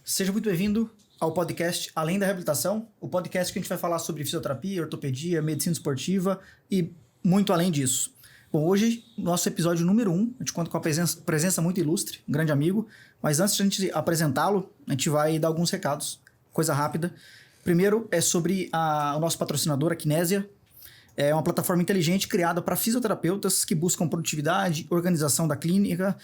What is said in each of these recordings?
Seja muito bem-vindo ao podcast Além da Reabilitação, o podcast que a gente vai falar sobre fisioterapia, ortopedia, medicina esportiva e muito além disso. Bom, hoje, nosso episódio número 1, a gente conta com a presença muito ilustre, um grande amigo, mas antes de a gente apresentá-lo, a gente vai dar alguns recados, coisa rápida. Primeiro é sobre o nosso patrocinador, a Kinesia. É uma plataforma inteligente criada para fisioterapeutas que buscam produtividade, organização da clínica,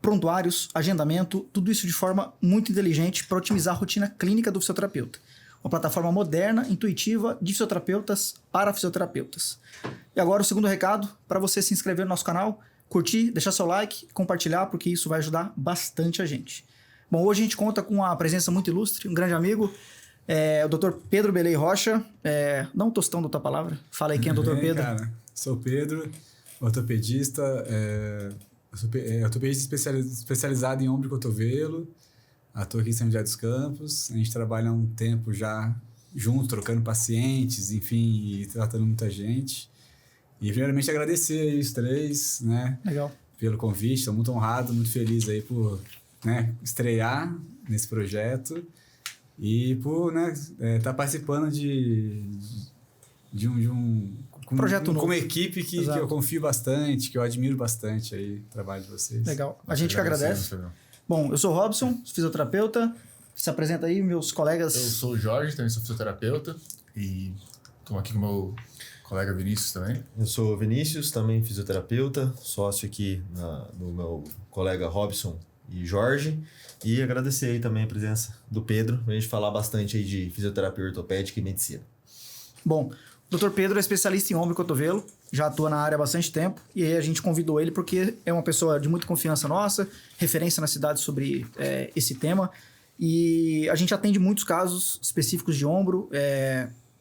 prontuários, agendamento, tudo isso de forma muito inteligente para otimizar a rotina clínica do fisioterapeuta. Uma plataforma moderna, intuitiva, de fisioterapeutas para fisioterapeutas. E agora o segundo recado, para você se inscrever no nosso canal, curtir, deixar seu like, compartilhar, porque isso vai ajudar bastante a gente. Bom, hoje a gente conta com uma presença muito ilustre, um grande amigo, o Dr. Pedro Belei Rocha, não tostão da tua palavra, fala aí quem é o Dr. Pedro. Cara, sou Pedro, ortopedista, ortopedista especializado em ombro e cotovelo, atuo aqui em São José dos Campos, a gente trabalha há um tempo já junto, trocando pacientes, enfim, e tratando muita gente. E primeiramente agradecer aí os três, né? Legal. Pelo convite, estou muito honrado, muito feliz aí por estrear nesse projeto e por estar participando de um projeto novo. Com uma equipe que eu confio bastante, que eu admiro bastante aí o trabalho de vocês. Legal. A gente que agradece. Bom, eu sou o Robson, fisioterapeuta. Se apresenta aí, meus colegas. Eu sou o Jorge, também sou fisioterapeuta e estou aqui com o meu colega Vinícius também. Eu sou o Vinícius, também fisioterapeuta, sócio aqui do meu colega Robson e Jorge. E agradecer aí também a presença do Pedro, pra gente falar bastante aí de fisioterapia ortopédica e medicina. Bom, o Dr. Pedro é especialista em ombro e cotovelo, já atua na área há bastante tempo, e aí a gente convidou ele porque é uma pessoa de muita confiança nossa, referência na cidade sobre esse tema, e a gente atende muitos casos específicos de ombro,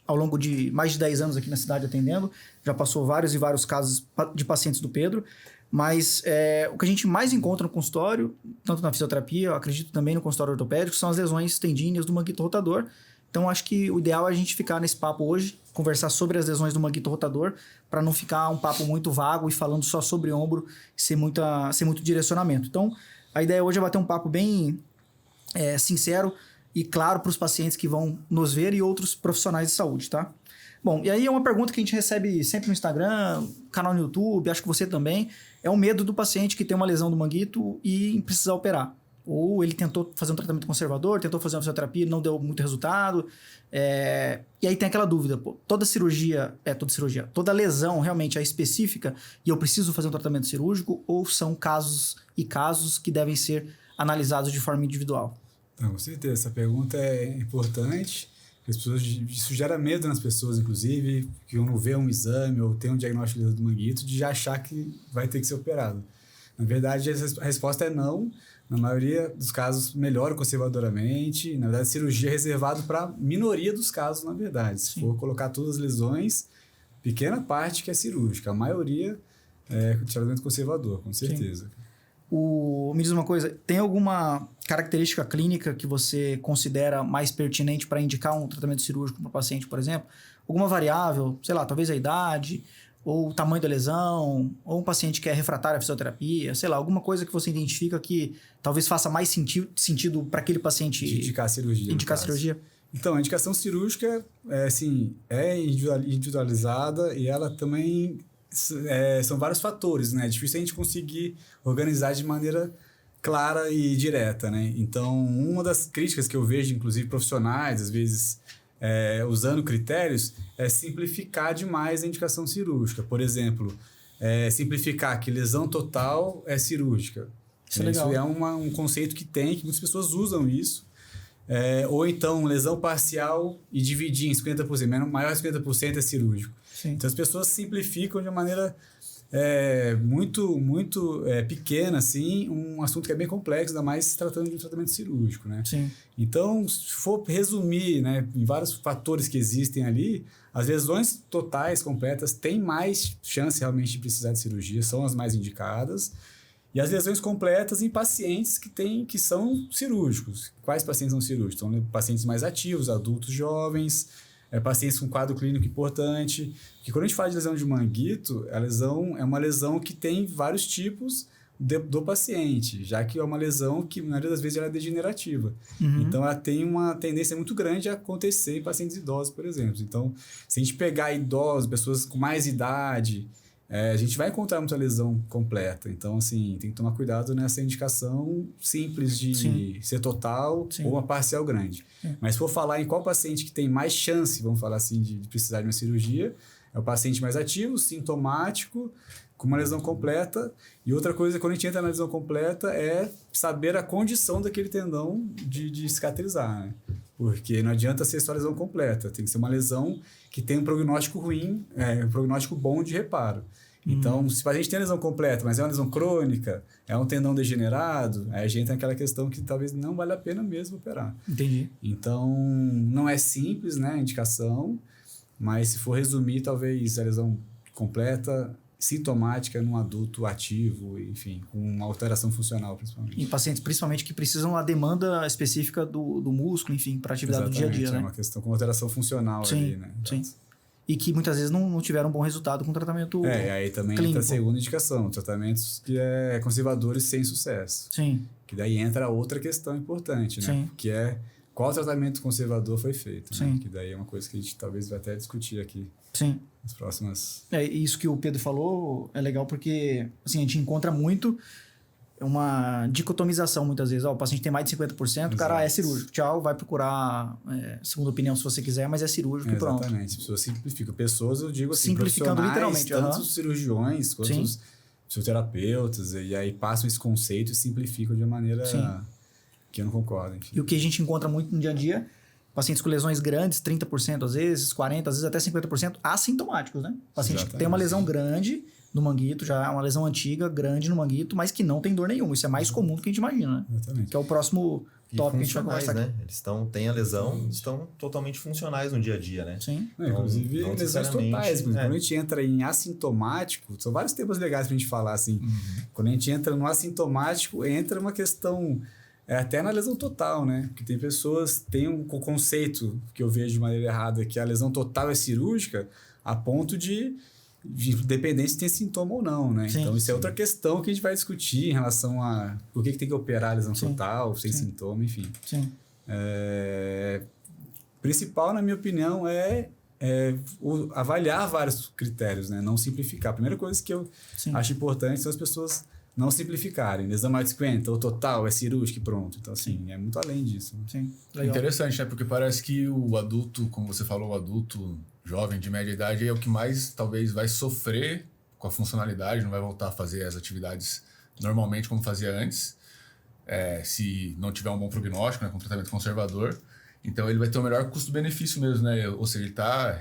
ao longo de mais de 10 anos aqui na cidade atendendo, já passou vários e vários casos de pacientes do Pedro, mas o que a gente mais encontra no consultório, tanto na fisioterapia, eu acredito também no consultório ortopédico, são as lesões tendíneas do manguito rotador. Então, acho que o ideal é a gente ficar nesse papo hoje, conversar sobre as lesões do manguito rotador, para não ficar um papo muito vago e falando só sobre ombro, sem muito direcionamento. Então, a ideia hoje é bater um papo bem sincero e claro para os pacientes que vão nos ver e outros profissionais de saúde, tá? Bom, e aí é uma pergunta que a gente recebe sempre no Instagram, canal no YouTube, acho que você também, é o medo do paciente que tem uma lesão do manguito e precisar operar. Ou ele tentou fazer um tratamento conservador, tentou fazer uma fisioterapia, não deu muito resultado. E aí tem aquela dúvida, toda lesão realmente é específica e eu preciso fazer um tratamento cirúrgico ou são casos que devem ser analisados de forma individual? Então, com certeza, essa pergunta é importante. Isso gera medo nas pessoas, inclusive, que não vê um exame ou tem um diagnóstico de lesão do manguito, de já achar que vai ter que ser operado. Na verdade, a resposta é não. Na maioria dos casos, melhora conservadoramente. Na verdade, cirurgia é reservado para a minoria dos casos, na verdade. Se for colocar todas as lesões, pequena parte que é cirúrgica. A maioria é tratamento conservador, com certeza. Me diz uma coisa, tem alguma característica clínica que você considera mais pertinente para indicar um tratamento cirúrgico para o paciente, por exemplo? Alguma variável, sei lá, talvez a idade, ou o tamanho da lesão, ou um paciente que é refratário à fisioterapia, sei lá, alguma coisa que você identifica que talvez faça mais sentido para aquele paciente indicar cirurgia. Então, a indicação cirúrgica é individualizada e ela também são vários fatores, né? É difícil a gente conseguir organizar de maneira clara e direta, né? Então, uma das críticas que eu vejo, inclusive profissionais, às vezes usando critérios, é simplificar demais a indicação cirúrgica. Por exemplo, simplificar que lesão total é cirúrgica. Isso é legal. Isso é um conceito que muitas pessoas usam isso. Ou então, lesão parcial e dividir em 50%, maior de 50% é cirúrgico. Sim. Então, as pessoas simplificam de uma maneira muito pequena, assim, um assunto que é bem complexo, ainda mais se tratando de um tratamento cirúrgico, né? Sim. Então, se for resumir, né, em vários fatores que existem ali, as lesões totais, completas, têm mais chance realmente de precisar de cirurgia, são as mais indicadas. E as lesões completas em pacientes que são cirúrgicos. Quais pacientes são cirúrgicos? São pacientes mais ativos, adultos jovens, pacientes com quadro clínico importante. Porque quando a gente fala de lesão de manguito, a lesão é uma lesão que tem vários tipos, do paciente, já que é uma lesão que, na maioria das vezes, ela é degenerativa. Uhum. Então, ela tem uma tendência muito grande a acontecer em pacientes idosos, por exemplo. Então, se a gente pegar idosos, pessoas com mais idade, a gente vai encontrar muita lesão completa. Então, assim, tem que tomar cuidado nessa indicação simples de Sim. ser total Sim. ou uma parcial grande. Mas se for falar em qual paciente que tem mais chance, vamos falar assim, de precisar de uma cirurgia, é o paciente mais ativo, sintomático, com uma lesão completa. E outra coisa, quando a gente entra na lesão completa, é saber a condição daquele tendão de cicatrizar, né? Porque não adianta ser só lesão completa, tem que ser uma lesão que tem um prognóstico ruim, um prognóstico bom de reparo. Então, se a gente tem lesão completa, mas é uma lesão crônica, é um tendão degenerado, aí a gente tem aquela questão que talvez não vale a pena mesmo operar. Entendi. Então, não é simples, né, a indicação, mas se for resumir, talvez a lesão completa, sintomática num adulto ativo, enfim, com uma alteração funcional, principalmente. Em pacientes, principalmente, que precisam a demanda específica do músculo, enfim, para atividade do dia a dia, né? É uma questão com alteração funcional Sim, ali, né? sim. E que muitas vezes não tiveram um bom resultado com o tratamento Aí também clínico. entra a segunda indicação, tratamentos que é conservadores sem sucesso. Sim, Que daí entra outra questão importante, né? Sim. Que é qual tratamento conservador foi feito, né? Sim. Que daí é uma coisa que a gente talvez vai até discutir aqui sim. nas próximas... Isso que o Pedro falou é legal porque assim, a gente encontra muito uma dicotomização muitas vezes. O paciente tem mais de 50%, o cara é cirúrgico. Tchau, vai procurar segunda opinião se você quiser, mas é cirúrgico e pronto. Exatamente. Pessoas simplificam. Pessoas, eu digo assim, Simplificando profissionais, literalmente, tanto os cirurgiões quanto Sim. os fisioterapeutas, e aí passam esse conceito e simplificam de uma maneira Sim. que eu não concordo. Enfim. E o que a gente encontra muito no dia a dia, pacientes com lesões grandes, 30% às vezes, 40%, às vezes até 50%, assintomáticos, né? Paciente que Exatamente. tem uma lesão grande no manguito, já é uma lesão antiga, grande no manguito, mas que não tem dor nenhuma. Isso é mais comum do que a gente imagina, né? Exatamente. Que é o próximo E tópico que a gente vai funcionais, conversar aqui. né? Eles têm a lesão, estão totalmente funcionais no dia a dia, né? Sim. Inclusive, não lesões necessariamente, totais. Quando é. a gente entra em assintomático, são vários temas legais pra gente falar, assim. Quando a gente entra no assintomático, entra uma questão até na lesão total, né? Porque tem pessoas, tem um conceito que eu vejo de maneira errada, que a lesão total é cirúrgica a ponto de dependente se tem sintoma ou não, né? Sim, então, isso é outra questão que a gente vai discutir em relação a por que tem que operar a lesão Sim, total, sem sim. sintoma, enfim. Sim. Principal, na minha opinião, é avaliar vários critérios, né? Não simplificar. A primeira coisa que eu Sim. acho importante são as pessoas não simplificarem. Lesão mais de 50, ou total, é cirúrgico e pronto. Então, assim, é muito além disso. Né? Sim. Legal. Interessante, né? Porque parece que o adulto, como você falou, o adulto jovem de média idade é o que mais talvez vai sofrer com a funcionalidade, não vai voltar a fazer as atividades normalmente como fazia antes, se não tiver um bom prognóstico, né, com tratamento conservador. Então ele vai ter o melhor custo-benefício mesmo, né? Ou seja, ele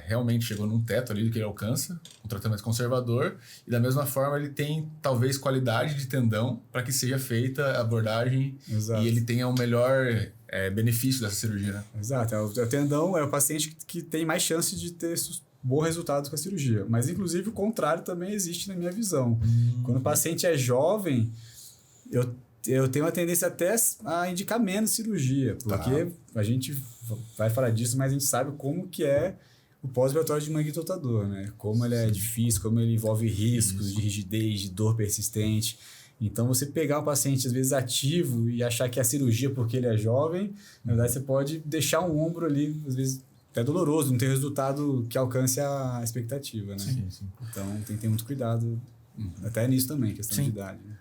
realmente chegou num teto ali que ele alcança, o tratamento conservador, e da mesma forma ele tem talvez qualidade de tendão para que seja feita a abordagem. Exato. E ele tenha o melhor benefício dessa cirurgia, né? Exato. O tendão é o paciente que tem mais chance de ter bons resultados com a cirurgia. Mas, inclusive, o contrário também existe na minha visão. Quando o paciente é jovem, eu tenho uma tendência até a indicar menos cirurgia, porque a gente vai falar disso, mas a gente sabe como que é o pós-operatório de manguito rotador, né? Como ele é difícil, como ele envolve riscos de rigidez, de dor persistente. Então, você pegar um paciente, às vezes, ativo e achar que é a cirurgia porque ele é jovem, na verdade, você pode deixar um ombro ali, às vezes, até doloroso, não ter resultado que alcance a expectativa, né? Sim. Então, tem que ter muito cuidado, até nisso também, questão Sim. de idade, né?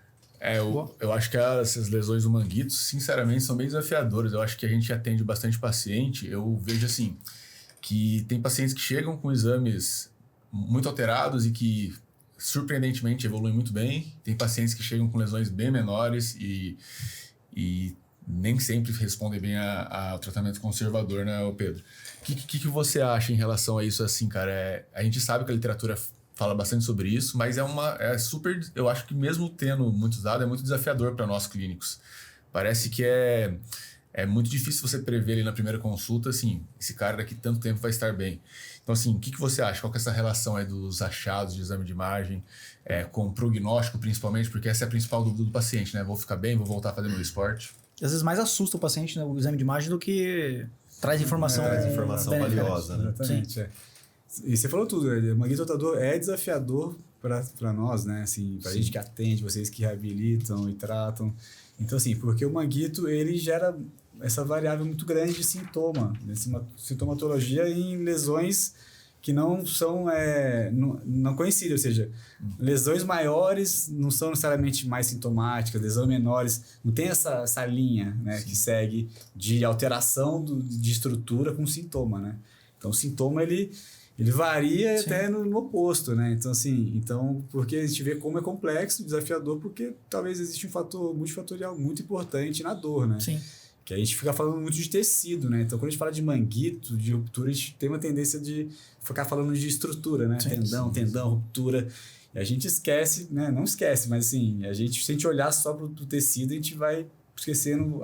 Eu acho que essas lesões do manguito, sinceramente, são bem desafiadoras. Eu acho que a gente atende bastante paciente. Eu vejo, assim, que tem pacientes que chegam com exames muito alterados e que, surpreendentemente, evoluem muito bem. Tem pacientes que chegam com lesões bem menores e nem sempre respondem bem ao tratamento conservador, né, Pedro? O que você acha em relação a isso, assim, cara? A gente sabe que a literatura fala bastante sobre isso, mas super... Eu acho que mesmo tendo muitos dados, é muito desafiador para nós clínicos. Parece que é muito difícil você prever ali na primeira consulta, assim, esse cara daqui tanto tempo vai estar bem. Então, assim, o que você acha? Qual que é essa relação aí dos achados de exame de imagem, com o prognóstico, principalmente, porque essa é a principal dúvida do paciente, né? Vou ficar bem, vou voltar a fazer meu esporte. Às vezes mais assusta o paciente, né, o exame de imagem do que traz informação. Traz informação benéfica, né? valiosa, né? Exatamente, E você falou tudo, o manguito rotador é desafiador para nós, né? Assim, pra gente que atende, vocês que reabilitam e tratam. Então, assim, porque o manguito, ele gera essa variável muito grande de sintoma, né? Sintomatologia em lesões que não são não conhecidas, ou seja, lesões maiores não são necessariamente mais sintomáticas, lesões menores, não tem essa linha, né, que segue de alteração de estrutura com sintoma, né? Então, o sintoma, ele varia até no oposto, né? Então, assim, porque a gente vê como é complexo, desafiador, porque talvez existe um fator multifatorial muito importante na dor, né? Sim. Que a gente fica falando muito de tecido, né? Então, quando a gente fala de manguito, de ruptura, a gente tem uma tendência de ficar falando de estrutura, né? Tendão, ruptura. E a gente esquece, né? Não esquece, mas assim, se a gente olhar só pro tecido, a gente vai esquecendo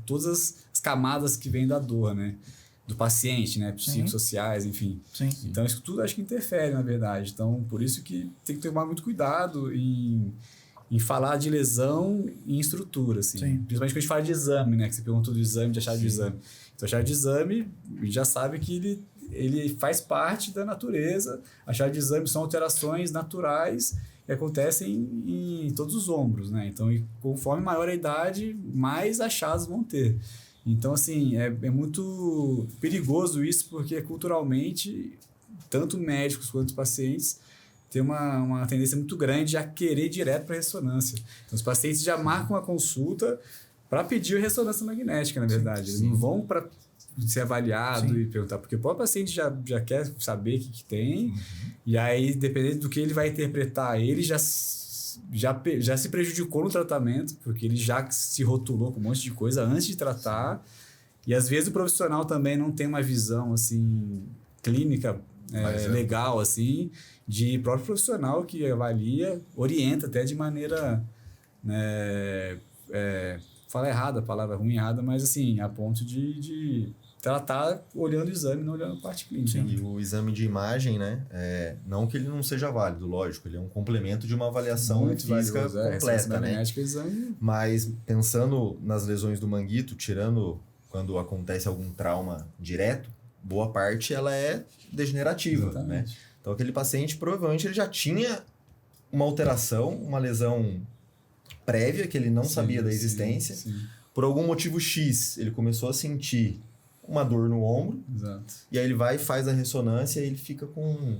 todas as camadas que vêm da dor, né? Do paciente, né? Psicossociais, enfim. Sim. Então, isso tudo acho que interfere, na verdade. Então, por isso que tem que tomar muito cuidado em falar de lesão em estrutura, assim. Sim. Principalmente quando a gente fala de exame, né? Que você perguntou do exame, de achado de exame. Então, achado de exame, a gente já sabe que ele faz parte da natureza. Achado de exame são alterações naturais que acontecem em todos os ombros, né? Então, conforme maior a idade, mais achados vão ter. Então, assim, é muito perigoso isso, porque culturalmente, tanto médicos quanto pacientes tem uma tendência muito grande a querer ir direto para a ressonância. Então, os pacientes já marcam a consulta para pedir a ressonância magnética, na verdade. Eles não vão para ser avaliado e perguntar, porque o próprio paciente já quer saber o que tem, e aí, dependendo do que ele vai interpretar, ele já se prejudicou no tratamento, porque ele já se rotulou com um monte de coisa antes de tratar, e às vezes o profissional também não tem uma visão, assim, clínica legal, assim, de próprio profissional que avalia, orienta até de maneira, né, fala errada, a palavra ruim errada, mas assim, a ponto de tratar olhando o exame, não olhando a parte clínica. E o exame de imagem, né? Não que ele não seja válido, lógico, ele é um complemento de uma avaliação muito física valioso, completa, né? Exame... Mas pensando nas lesões do manguito, tirando quando acontece algum trauma direto, boa parte ela é degenerativa, né? Então aquele paciente provavelmente ele já tinha uma alteração, uma lesão prévia que ele não sabia da existência. Por algum motivo X, ele começou a sentir uma dor no ombro. Exato. E aí ele vai e faz a ressonância e ele fica com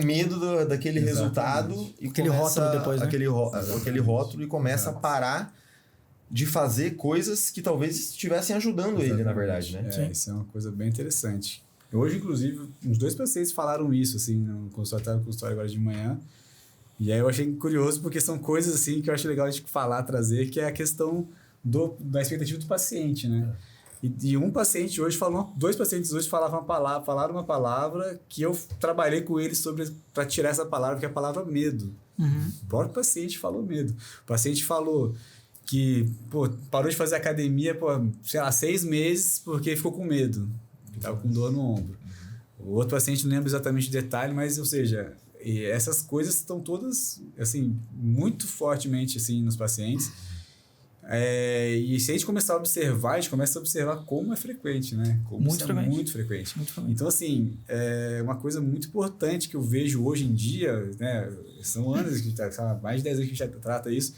medo daquele resultado. E aquele começa, rótulo depois, né? Aquele rótulo e começa a parar de fazer coisas que talvez estivessem ajudando ele, na verdade, né? Isso é uma coisa bem interessante. Hoje, inclusive, uns 2 pacientes falaram isso, assim, no consultório agora de manhã. E aí eu achei curioso, porque são coisas, assim, que eu acho legal a gente falar, trazer, que é a questão da expectativa do paciente, né? E um paciente hoje falou, 2 pacientes hoje falaram uma palavra que eu trabalhei com eles para tirar essa palavra, que é a palavra medo. O próprio paciente falou medo. O paciente falou que, parou de fazer academia, sei lá, 6 meses porque ficou com medo. Estava com dor no ombro. O outro paciente não lembra exatamente o detalhe, mas, ou seja, essas coisas estão todas, assim, muito fortemente, assim, nos pacientes. E se a gente começar a observar, a gente começa a observar como é frequente, né? Muito frequente. Então, assim, é uma coisa muito importante que eu vejo hoje em dia, né? São anos que a gente mais de 10 anos que a gente trata isso.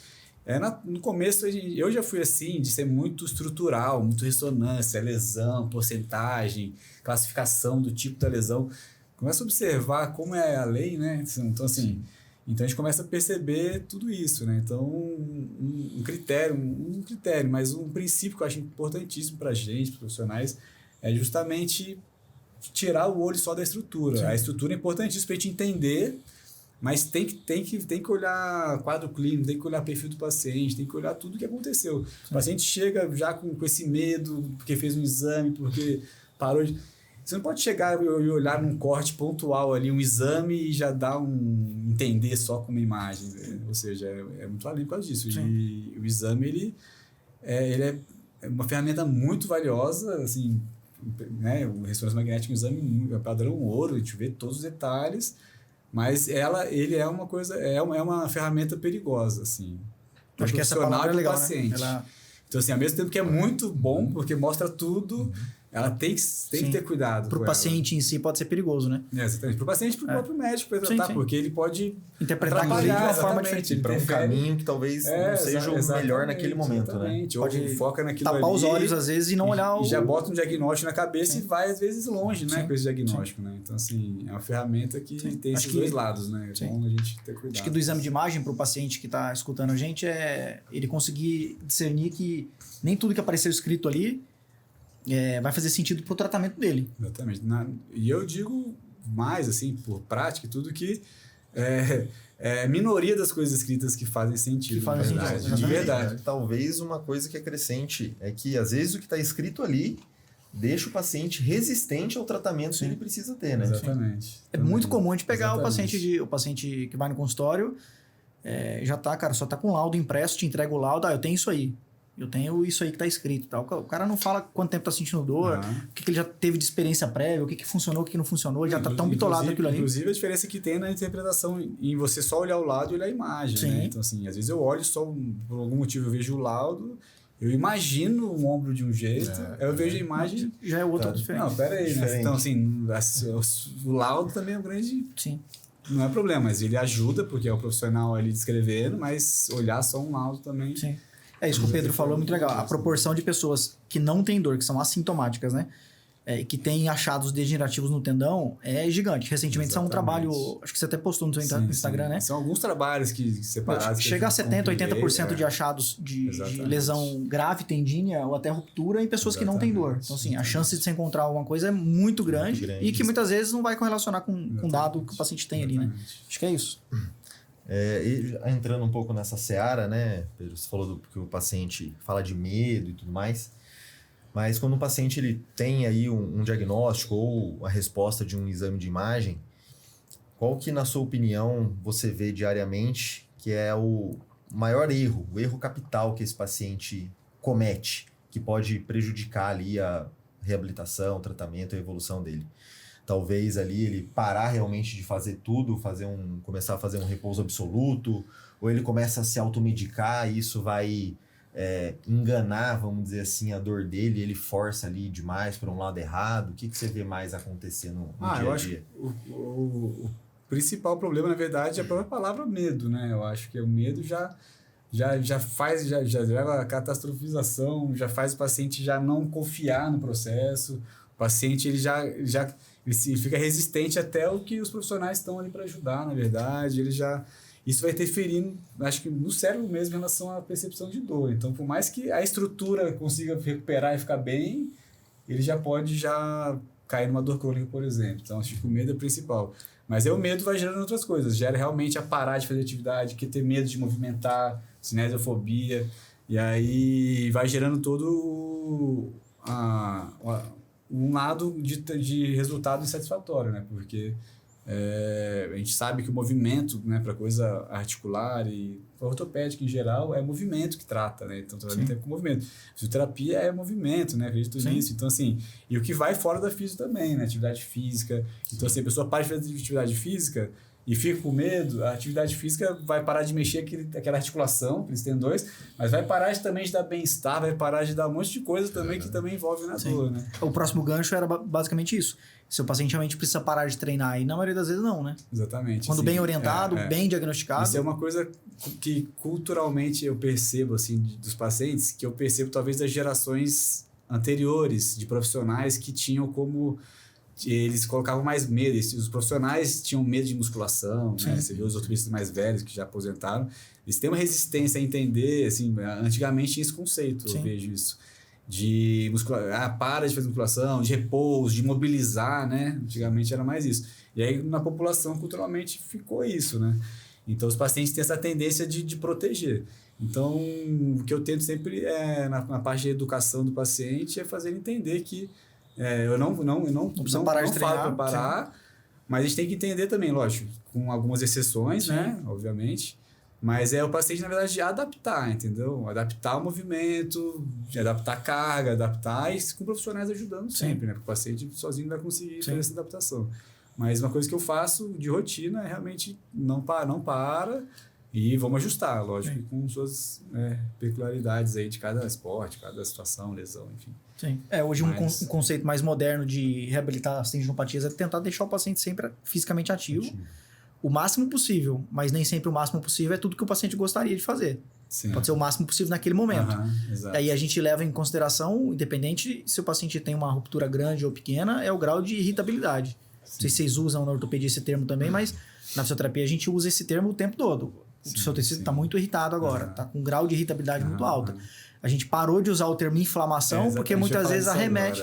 No começo, eu já fui assim, de ser muito estrutural, muito ressonância, lesão, porcentagem, classificação do tipo da lesão. Começa a observar como é a lei, né? Então, assim, então a gente começa a perceber tudo isso, né? Então, um critério, mas um princípio que eu acho importantíssimo para a gente, para profissionais, é justamente tirar o olho só da estrutura. Sim. A estrutura é importantíssima para a gente entender, mas tem que olhar quadro clínico, tem que olhar perfil do paciente, tem que olhar tudo o que aconteceu. O paciente chega já com esse medo, porque fez um exame, porque parou de... Você não pode chegar e olhar num corte pontual ali, um exame, e já dar entender só com uma imagem. Ou seja, é muito além por causa disso. Sim. E o exame, ele é uma ferramenta muito valiosa, assim, né? O ressonância magnética é um exame padrão ouro, a gente vê todos os detalhes, mas ele é uma coisa, é uma ferramenta perigosa, assim. Acho que essa palavra é legal, paciente. Né? Então, assim, ao mesmo tempo que é muito bom, porque mostra tudo, ela tem que ter cuidado. Pro paciente em si pode ser perigoso, né? Exatamente. Pro paciente e pro próprio médico para tratar, porque ele pode interpretar de uma forma diferente. Para um caminho que talvez não seja o melhor naquele momento, né? Pode foca naquilo tapar os olhos às vezes e não olhar e já bota um diagnóstico na cabeça e vai às vezes longe, né, com esse diagnóstico, né? Então assim, é uma ferramenta que tem esses dois lados, né? É bom a gente ter cuidado. Acho que do exame de imagem pro paciente que está escutando a gente é ele conseguir discernir que nem tudo que apareceu escrito ali vai fazer sentido pro tratamento dele. Exatamente. E eu digo mais, assim, por prática, tudo que minoria das coisas escritas que fazem sentido. De verdade. Talvez uma coisa que acrescente é que, às vezes, o que está escrito ali deixa o paciente resistente ao tratamento que ele precisa ter, né? Exatamente. É muito comum a gente pegar o paciente que vai no consultório, já tá, cara, só tá com o laudo impresso, te entrega o laudo, eu tenho isso aí. Eu tenho isso aí que tá escrito. Tá? O cara não fala quanto tempo tá sentindo dor, o que ele já teve de experiência prévia, o que funcionou, o que não funcionou, ele já tá tão bitolado naquilo ali. Inclusive, a diferença que tem na interpretação em você só olhar o laudo e olhar a imagem, né? Então, assim, às vezes eu olho só, por algum motivo eu vejo o laudo, eu imagino o ombro de um jeito, aí eu vejo a imagem... Já é outra diferente. Não, pera aí, né? Então, assim, o laudo também é um grande... Sim. Não é problema, mas ele ajuda, porque é o profissional ali descrevendo, mas olhar só um laudo também... Sim. É isso que o Pedro falou, é muito legal. A proporção de pessoas que não têm dor, que são assintomáticas, né? Que têm achados degenerativos no tendão, é gigante. Recentemente saiu um trabalho, acho que você até postou no seu Instagram, né? São alguns trabalhos separados. Chega a 70%, 80% de achados de lesão grave, tendínea ou até ruptura em pessoas que não têm dor. Então, assim, a chance de você encontrar alguma coisa é muito grande e que muitas vezes não vai correlacionar com o dado que o paciente tem ali, né? Acho que é isso. E entrando um pouco nessa seara, né, Pedro, você falou que o paciente fala de medo e tudo mais, mas quando o paciente ele tem aí um diagnóstico ou a resposta de um exame de imagem, qual que, na sua opinião, você vê diariamente que é o maior erro, o erro capital que esse paciente comete, que pode prejudicar ali a reabilitação, o tratamento, a evolução dele? Talvez ali ele parar realmente de fazer tudo, começar a fazer um repouso absoluto, ou ele começa a se automedicar e isso vai enganar, vamos dizer assim, a dor dele, ele força ali demais para um lado errado. O que você vê mais acontecer no dia a dia? Eu acho que o principal problema, na verdade, é a própria palavra medo, né? Eu acho que o medo já leva a catastrofização, já faz o paciente já não confiar no processo, o paciente ele fica resistente até o que os profissionais estão ali para ajudar, na verdade. Isso vai interferindo, acho que no cérebro mesmo, em relação à percepção de dor. Então, por mais que a estrutura consiga recuperar e ficar bem, ele já pode cair numa dor crônica, por exemplo. Então, acho que o medo é o principal. Mas o medo vai gerando outras coisas. Gera realmente a parar de fazer atividade, que ter medo de movimentar, cinesiofobia. E aí vai gerando todo um lado de resultado insatisfatório, né? Porque a gente sabe que o movimento, né, para coisa articular e ortopédica em geral, é movimento que trata, né? Então, tratamento é com movimento. Fisioterapia é movimento, né? Acredito nisso. Então, assim, e o que vai fora da física também, né? Atividade física. Então, assim, a pessoa para de fazer atividade física e fica com medo, a atividade física vai parar de mexer aquela articulação, aqueles tendões, mas vai parar também de dar bem-estar, vai parar de dar um monte de coisa também que também envolve na dor, né? O próximo gancho era basicamente isso. Se o paciente realmente precisa parar de treinar, e na maioria das vezes não, né? Exatamente. Quando bem orientado, bem diagnosticado. Isso é uma coisa que culturalmente eu percebo, assim, dos pacientes, que eu percebo talvez das gerações anteriores de profissionais que tinham como... Eles colocavam mais medo, os profissionais tinham medo de musculação, né? Você vê os ortopedistas mais velhos que já aposentaram, eles têm uma resistência a entender, assim, antigamente tinha esse conceito, eu vejo isso, de para de fazer musculação, de repouso, de mobilizar, né? Antigamente era mais isso. E aí na população culturalmente ficou isso, né? Então os pacientes têm essa tendência de proteger. Então o que eu tento sempre na parte de educação do paciente é fazer ele entender que eu não precisa parar de treinar, falo para parar, mas a gente tem que entender também, lógico, com algumas exceções, né? Obviamente. Mas o paciente, na verdade, adaptar, entendeu? Adaptar o movimento, adaptar a carga, adaptar e com profissionais ajudando sempre, né? Porque o paciente sozinho não vai conseguir fazer essa adaptação. Mas uma coisa que eu faço de rotina é realmente não para, E vamos ajustar, lógico, com suas peculiaridades aí de cada esporte, cada situação, lesão, enfim. Sim. Hoje um conceito mais moderno de reabilitar as tendinopatias é tentar deixar o paciente sempre fisicamente ativo. O máximo possível, mas nem sempre o máximo possível é tudo que o paciente gostaria de fazer. Sim. Pode ser o máximo possível naquele momento. Exato. Aí a gente leva em consideração, independente se o paciente tem uma ruptura grande ou pequena, é o grau de irritabilidade. Sim. Não sei se vocês usam na ortopedia esse termo também, mas na fisioterapia a gente usa esse termo o tempo todo. O seu tecido está muito irritado agora, está com um grau de irritabilidade muito alto. A gente parou de usar o termo inflamação porque muitas vezes arremete.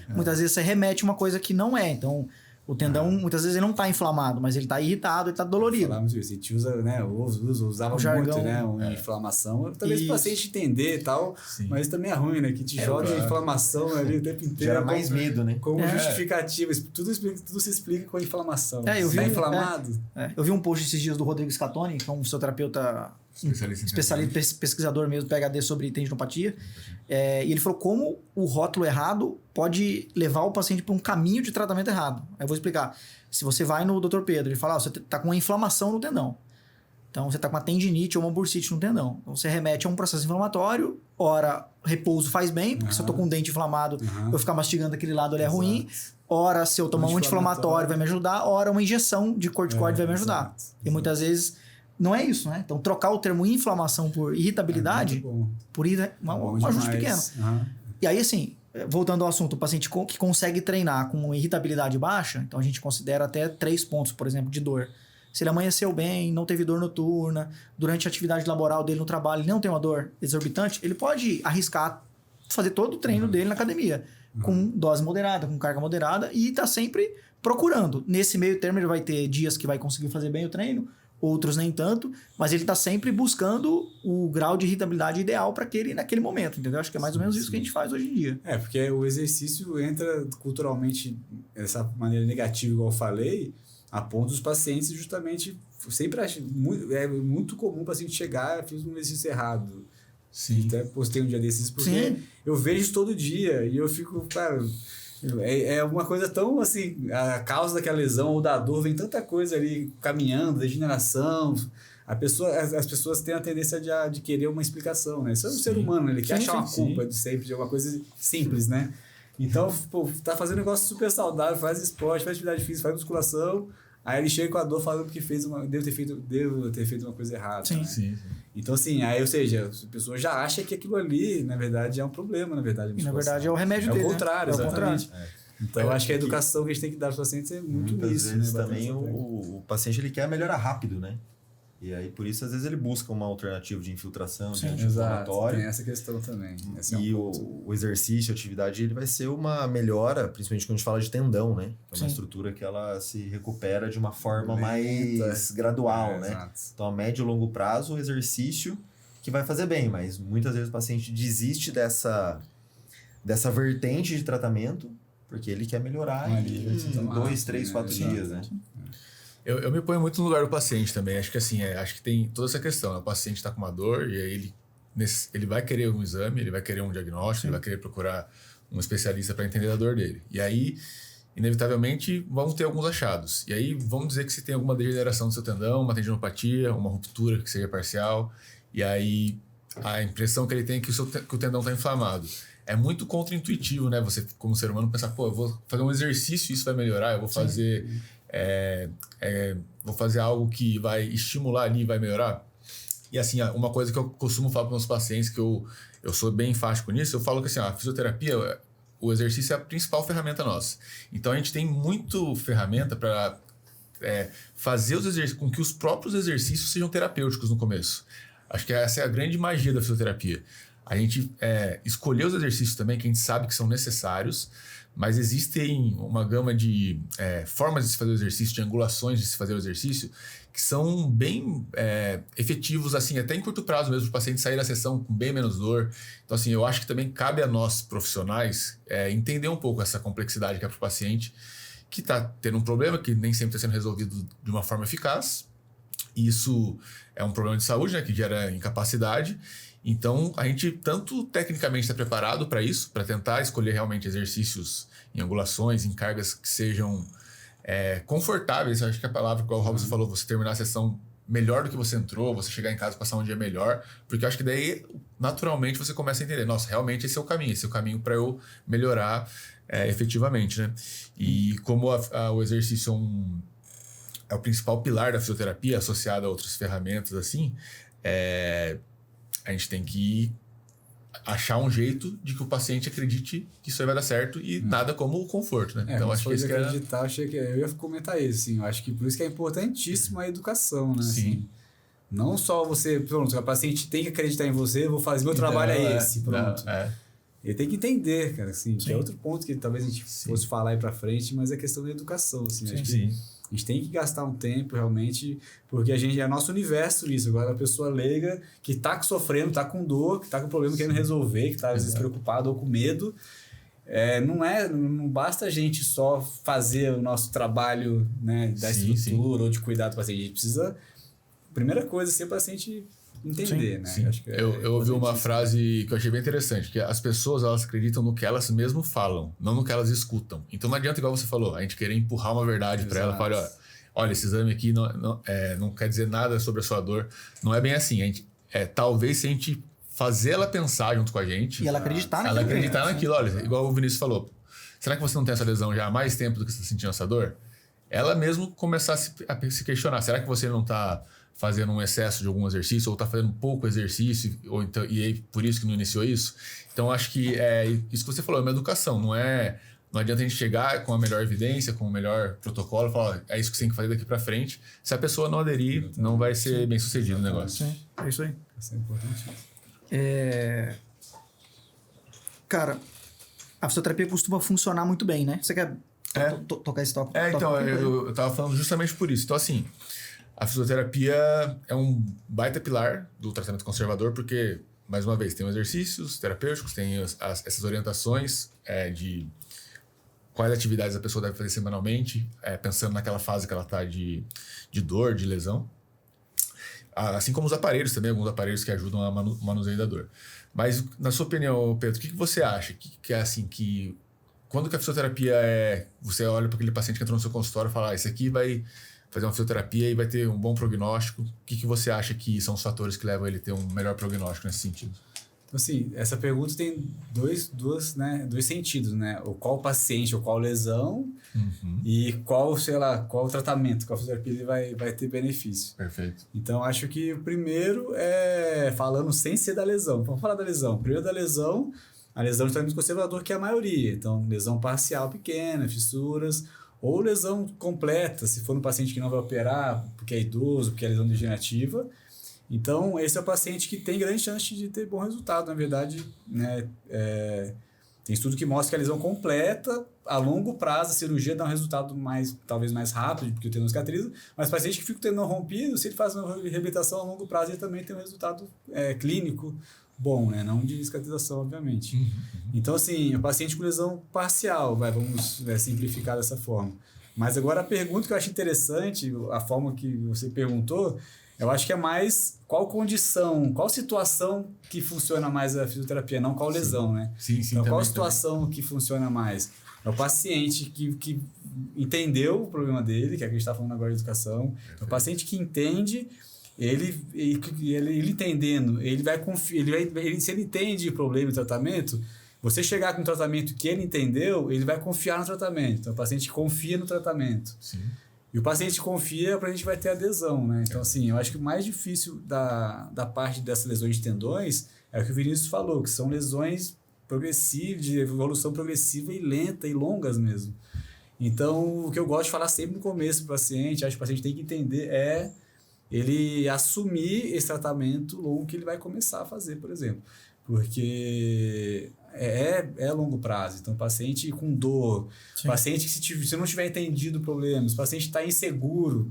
Muitas vezes você remete uma coisa que não é. Então, o tendão, muitas vezes, ele não está inflamado, mas ele está irritado, ele está dolorido. Falamos isso. A gente usa, né? Usava jargão, muito, né? Uma inflamação. Talvez o paciente entender e tal, mas também é ruim, né? Que te joga inflamação ali o tempo inteiro. Gera mais medo, né? Como justificativa. Tudo se explica com a inflamação. Eu vi inflamado. Eu vi um post esses dias do Rodrigo Scatoni, que é um fisioterapeuta especialista, pesquisador mesmo, PhD sobre tendinopatia. E ele falou como o rótulo errado pode levar o paciente para um caminho de tratamento errado. Aí eu vou explicar. Se você vai no Dr. Pedro e fala, você está com uma inflamação no tendão. Então, você está com uma tendinite ou uma bursite no tendão. Então, você remete a um processo inflamatório. Ora, repouso faz bem, porque se eu estou com um dente inflamado, eu ficar mastigando aquele lado ali é ruim. Ora, se eu tomar um anti-inflamatório vai me ajudar. Ora, uma injeção de corticoide vai me ajudar. E muitas vezes não é isso, né? Então, trocar o termo inflamação por irritabilidade, por um ajuste pequeno. E aí, assim, voltando ao assunto, o paciente que consegue treinar com irritabilidade baixa, então a gente considera até 3 pontos, por exemplo, de dor. Se ele amanheceu bem, não teve dor noturna, durante a atividade laboral dele no trabalho, ele não tem uma dor exorbitante, ele pode arriscar fazer todo o treino dele na academia, com dose moderada, com carga moderada, e tá sempre procurando. Nesse meio termo, ele vai ter dias que vai conseguir fazer bem o treino, outros nem tanto, mas ele está sempre buscando o grau de irritabilidade ideal para aquele naquele momento, entendeu? Acho que é mais ou menos isso que a gente faz hoje em dia. Porque o exercício entra culturalmente dessa maneira negativa, igual eu falei, a ponto dos pacientes justamente, sempre acho, é muito comum o paciente chegar, fiz um exercício errado. Sim. Até postei um dia desses, porque eu vejo isso todo dia e eu fico, cara... É uma coisa tão assim, a causa daquela lesão ou da dor, vem tanta coisa ali caminhando, degeneração. As pessoas têm a tendência de querer uma explicação, né? Isso é um ser humano, ele quer achar uma culpa de sempre, de uma coisa simples, né? Então, tá fazendo um negócio super saudável, faz esporte, faz atividade física, faz musculação, aí ele chega com a dor falando que devo ter feito uma coisa errada. Sim. Então, assim, ou seja, a pessoa já acha que aquilo ali, na verdade, é um problema, na verdade. E, na verdade, é o remédio dele, É o contrário, né? exatamente. Então, eu acho que a educação que a gente tem que dar para os pacientes é muito muitas isso. vezes né? também o paciente ele quer melhorar rápido, né? E aí, por isso, às vezes ele busca uma alternativa de infiltração, de anti-inflamatório. Tem essa questão também. E o exercício, a atividade, ele vai ser uma melhora, principalmente quando a gente fala de tendão, né? Que é uma estrutura que ela se recupera de uma forma mais gradual, né? Exato. Então, a médio e longo prazo, o exercício que vai fazer bem, mas muitas vezes o paciente desiste dessa vertente de tratamento porque ele quer melhorar em 2, 3, 4 dias, né? Eu me ponho muito no lugar do paciente também. Acho que assim, acho que tem toda essa questão. Né? O paciente está com uma dor e aí ele vai querer um exame, ele vai querer um diagnóstico, ele vai querer procurar um especialista para entender a dor dele. E aí, inevitavelmente, vão ter alguns achados. E aí, vamos dizer que se tem alguma degeneração do seu tendão, uma tendinopatia, uma ruptura que seja parcial. E aí, a impressão que ele tem é que o tendão está inflamado. É muito contraintuitivo, né? Você, como ser humano, pensar, eu vou fazer um exercício e isso vai melhorar, eu vou fazer... vou fazer algo que vai estimular ali e vai melhorar. E assim, uma coisa que eu costumo falar para os meus pacientes, que eu sou bem enfático nisso, eu falo que assim, a fisioterapia, o exercício é a principal ferramenta nossa. Então a gente tem muito ferramenta para fazer os exercícios, com que os próprios exercícios sejam terapêuticos no começo. Acho que essa é a grande magia da fisioterapia. A gente escolher os exercícios também que a gente sabe que são necessários, mas existem uma gama de formas de se fazer o exercício, de angulações de se fazer o exercício, que são bem efetivos, assim, até em curto prazo mesmo, o paciente sair da sessão com bem menos dor. Então, assim, eu acho que também cabe a nós, profissionais, entender um pouco essa complexidade que é para o paciente, que está tendo um problema que nem sempre está sendo resolvido de uma forma eficaz. E isso é um problema de saúde, né, que gera incapacidade. Então, a gente tanto tecnicamente está preparado para isso, para tentar escolher realmente exercícios em angulações, em cargas que sejam confortáveis. Eu acho que a palavra, igual o Robson falou, você terminar a sessão melhor do que você entrou, você chegar em casa e passar um dia melhor, porque eu acho que daí, naturalmente, você começa a entender, nossa, realmente esse é o caminho para eu melhorar efetivamente, né? E como o exercício é o principal pilar da fisioterapia, associado a outras ferramentas, assim, a gente tem que achar um jeito de que o paciente acredite que isso aí vai dar certo e nada como o conforto, né? Então, acho que isso acreditar, eu ia comentar isso, assim, eu acho que por isso que é importantíssima a educação, né? Sim. Assim, não só você, pronto, o paciente tem que acreditar em você, vou fazer, meu trabalho é esse, pronto. Ele tem que entender, cara, assim, que é outro ponto que talvez a gente fosse falar aí pra frente, mas é questão da educação, assim, acho que a gente tem que gastar um tempo realmente, porque é nosso universo isso. Agora a pessoa leiga que tá sofrendo, tá com dor, que tá com problema querendo resolver, que tá às vezes preocupado ou com medo. Não basta a gente só fazer o nosso trabalho, né, da estrutura ou de cuidar do paciente. A gente precisa, primeira coisa, ser o paciente entender, né? Sim. Acho que eu ouvi uma frase que eu achei bem interessante, que as pessoas, elas acreditam no que elas mesmo falam, não no que elas escutam. Então não adianta, igual você falou, a gente querer empurrar uma verdade para ela, falar, olha, esse exame aqui não quer dizer nada sobre a sua dor. Não é bem assim. A gente, talvez se a gente fazer ela pensar junto com a gente... E ela acreditar naquilo. Olha, igual o Vinícius falou, será que você não tem essa lesão já há mais tempo do que você está sentindo essa dor? Ela mesmo começar a se questionar, será que você não está fazendo um excesso de algum exercício, ou está fazendo pouco exercício, ou então, e aí por isso que não iniciou isso? Então, acho que isso que você falou, é uma educação, não adianta a gente chegar com a melhor evidência, com o melhor protocolo, e falar, é isso que você tem que fazer daqui para frente. Se a pessoa não aderir, não vai ser bem sucedido o negócio. Sim, é isso aí. Isso é importante. Cara, a fisioterapia costuma funcionar muito bem, né? Você quer tocar esse tópico? Então, eu tava falando justamente por isso. Então, assim, a fisioterapia é um baita pilar do tratamento conservador, porque, mais uma vez, tem os exercícios terapêuticos, tem essas orientações de quais atividades a pessoa deve fazer semanalmente, pensando naquela fase que ela está de dor, de lesão. Assim como os aparelhos também, alguns aparelhos que ajudam a manuseio da dor. Mas, na sua opinião, Pedro, o que você acha? Que é assim, que quando que a fisioterapia você olha para aquele paciente que entrou no seu consultório e fala, esse aqui vai fazer uma fisioterapia e vai ter um bom prognóstico. O que você acha que são os fatores que levam ele a ter um melhor prognóstico nesse sentido? Então, assim, essa pergunta tem dois sentidos, né? O qual paciente ou qual lesão e qual tratamento, qual fisioterapia ele vai ter benefício. Perfeito. Então, acho que o primeiro falando sem ser da lesão. Vamos falar da lesão. Primeiro da lesão, a lesão de tratamento conservador, que é a maioria. Então, lesão parcial pequena, fissuras, ou lesão completa, se for um paciente que não vai operar porque é idoso, porque é lesão degenerativa. Então, esse é o paciente que tem grande chance de ter bom resultado, na verdade, né? Tem estudo que mostra que a lesão completa, a longo prazo, a cirurgia dá um resultado talvez mais rápido, porque o tendão cicatriza, mas o paciente que fica o tendão rompido, se ele faz uma reabilitação a longo prazo, ele também tem um resultado clínico bom, né? Não de cicatrização, obviamente. Então, assim, o paciente com lesão parcial, vamos simplificar dessa forma. Mas agora a pergunta que eu acho interessante, a forma que você perguntou, eu acho que é mais qual condição, qual situação que funciona mais a fisioterapia, não qual lesão, né? Sim, então, qual situação que funciona mais? É o paciente que entendeu o problema dele, que é o que a gente está falando agora de educação. É o paciente que entende, ele entendendo, ele vai confiar, se ele entende o problema e tratamento, você chegar com um tratamento que ele entendeu, ele vai confiar no tratamento. Então, o paciente confia no tratamento. Sim. E o paciente confia, a gente vai ter adesão, né? Então, assim, eu acho que o mais difícil da parte dessas lesões de tendões é o que o Vinícius falou, que são lesões progressivas, de evolução progressiva e lenta e longas mesmo. Então, o que eu gosto de falar sempre no começo para o paciente, acho que o paciente tem que entender, ele assumir esse tratamento longo que ele vai começar a fazer, por exemplo. Porque é longo prazo. Então, paciente com dor, paciente que se não tiver entendido o problema, se o paciente está inseguro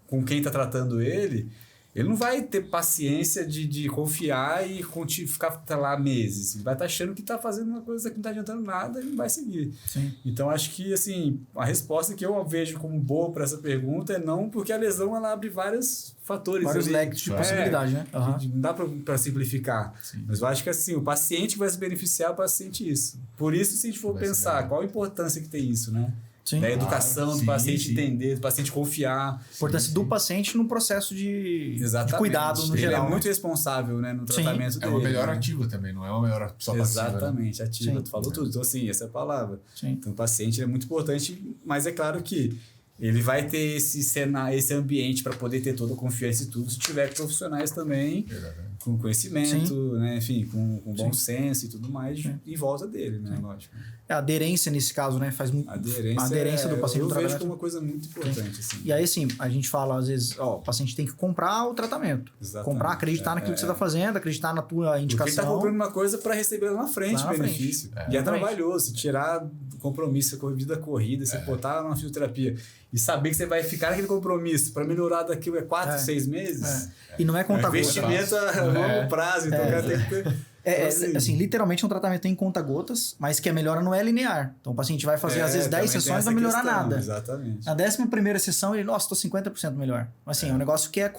com quem está tratando ele não vai ter paciência de confiar e ficar lá meses. Ele vai estar achando que está fazendo uma coisa que não está adiantando nada e não vai seguir. Sim. Então, acho que assim, a resposta que eu vejo como boa para essa pergunta é não, porque a lesão ela abre vários fatores. Vários leques de possibilidade, né? Não dá para simplificar. Sim. Mas eu acho que assim, o paciente vai se beneficiar, o paciente isso. Por isso, se a gente for pensar, qual a importância que tem isso, né? Sim. Da educação do sim, paciente sim. entender, do paciente confiar. Importância do paciente no processo de cuidado no Ele geral. é muito né? responsável, né, no Sim. tratamento dele. É uma melhora né? ativa também, não é uma melhora só passiva. Né? Exatamente, ativa. Sim. Tu falou tudo. Então, assim, essa é a palavra. Sim. Então, o paciente é muito importante, mas é claro que ele vai ter esse ambiente para poder ter toda a confiança e tudo, se tiver profissionais também Exatamente. com conhecimento, né? Enfim, com bom Sim. senso e tudo mais Sim. em volta dele, né? Lógico. A aderência nesse caso, né? Faz muito. A aderência, do paciente eu no vejo tratamento. como uma coisa muito importante. Assim. E aí, assim, a gente fala, às vezes, ó, o paciente tem que comprar o tratamento. Exatamente. Comprar, acreditar naquilo que você está fazendo, acreditar na tua indicação. Porque ele tá comprando uma coisa para receber lá na frente Lá na o benefício. E é Exatamente. trabalhoso. Tirar do compromisso, a vida corrida, você botar numa fisioterapia e saber que você vai ficar naquele compromisso para melhorar daqui a 4, 6 meses. E não é É um conta gota. investimento a longo prazo, então o cara tem que ter. Assim, literalmente é um tratamento em conta-gotas, mas que a melhora não é linear. Então o paciente vai fazer, às vezes, 10 sessões e não vai melhorar nada. Exatamente. Na 11ª sessão, ele, nossa, tô 50% melhor. Assim, é um negócio que é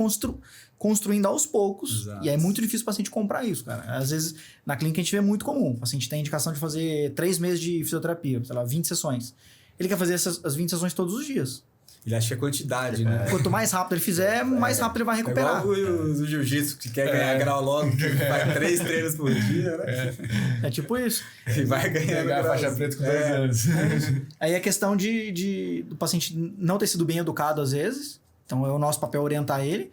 construindo aos poucos. Exato. E é muito difícil o paciente comprar isso, cara. Às vezes, na clínica a gente vê muito comum. O paciente tem a indicação de fazer 3 meses de fisioterapia, sei lá, 20 sessões. Ele quer fazer as 20 sessões todos os dias. Ele acha que é quantidade, né? Quanto mais rápido ele fizer, mais rápido ele vai recuperar. É igual o jiu-jitsu, que quer ganhar grau logo, que faz 3 treinos por dia, né? É tipo isso. E vai ganhando Pegar a grau. faixa preta com 2 anos. Aí é questão do paciente não ter sido bem educado às vezes. Então é o nosso papel orientar ele.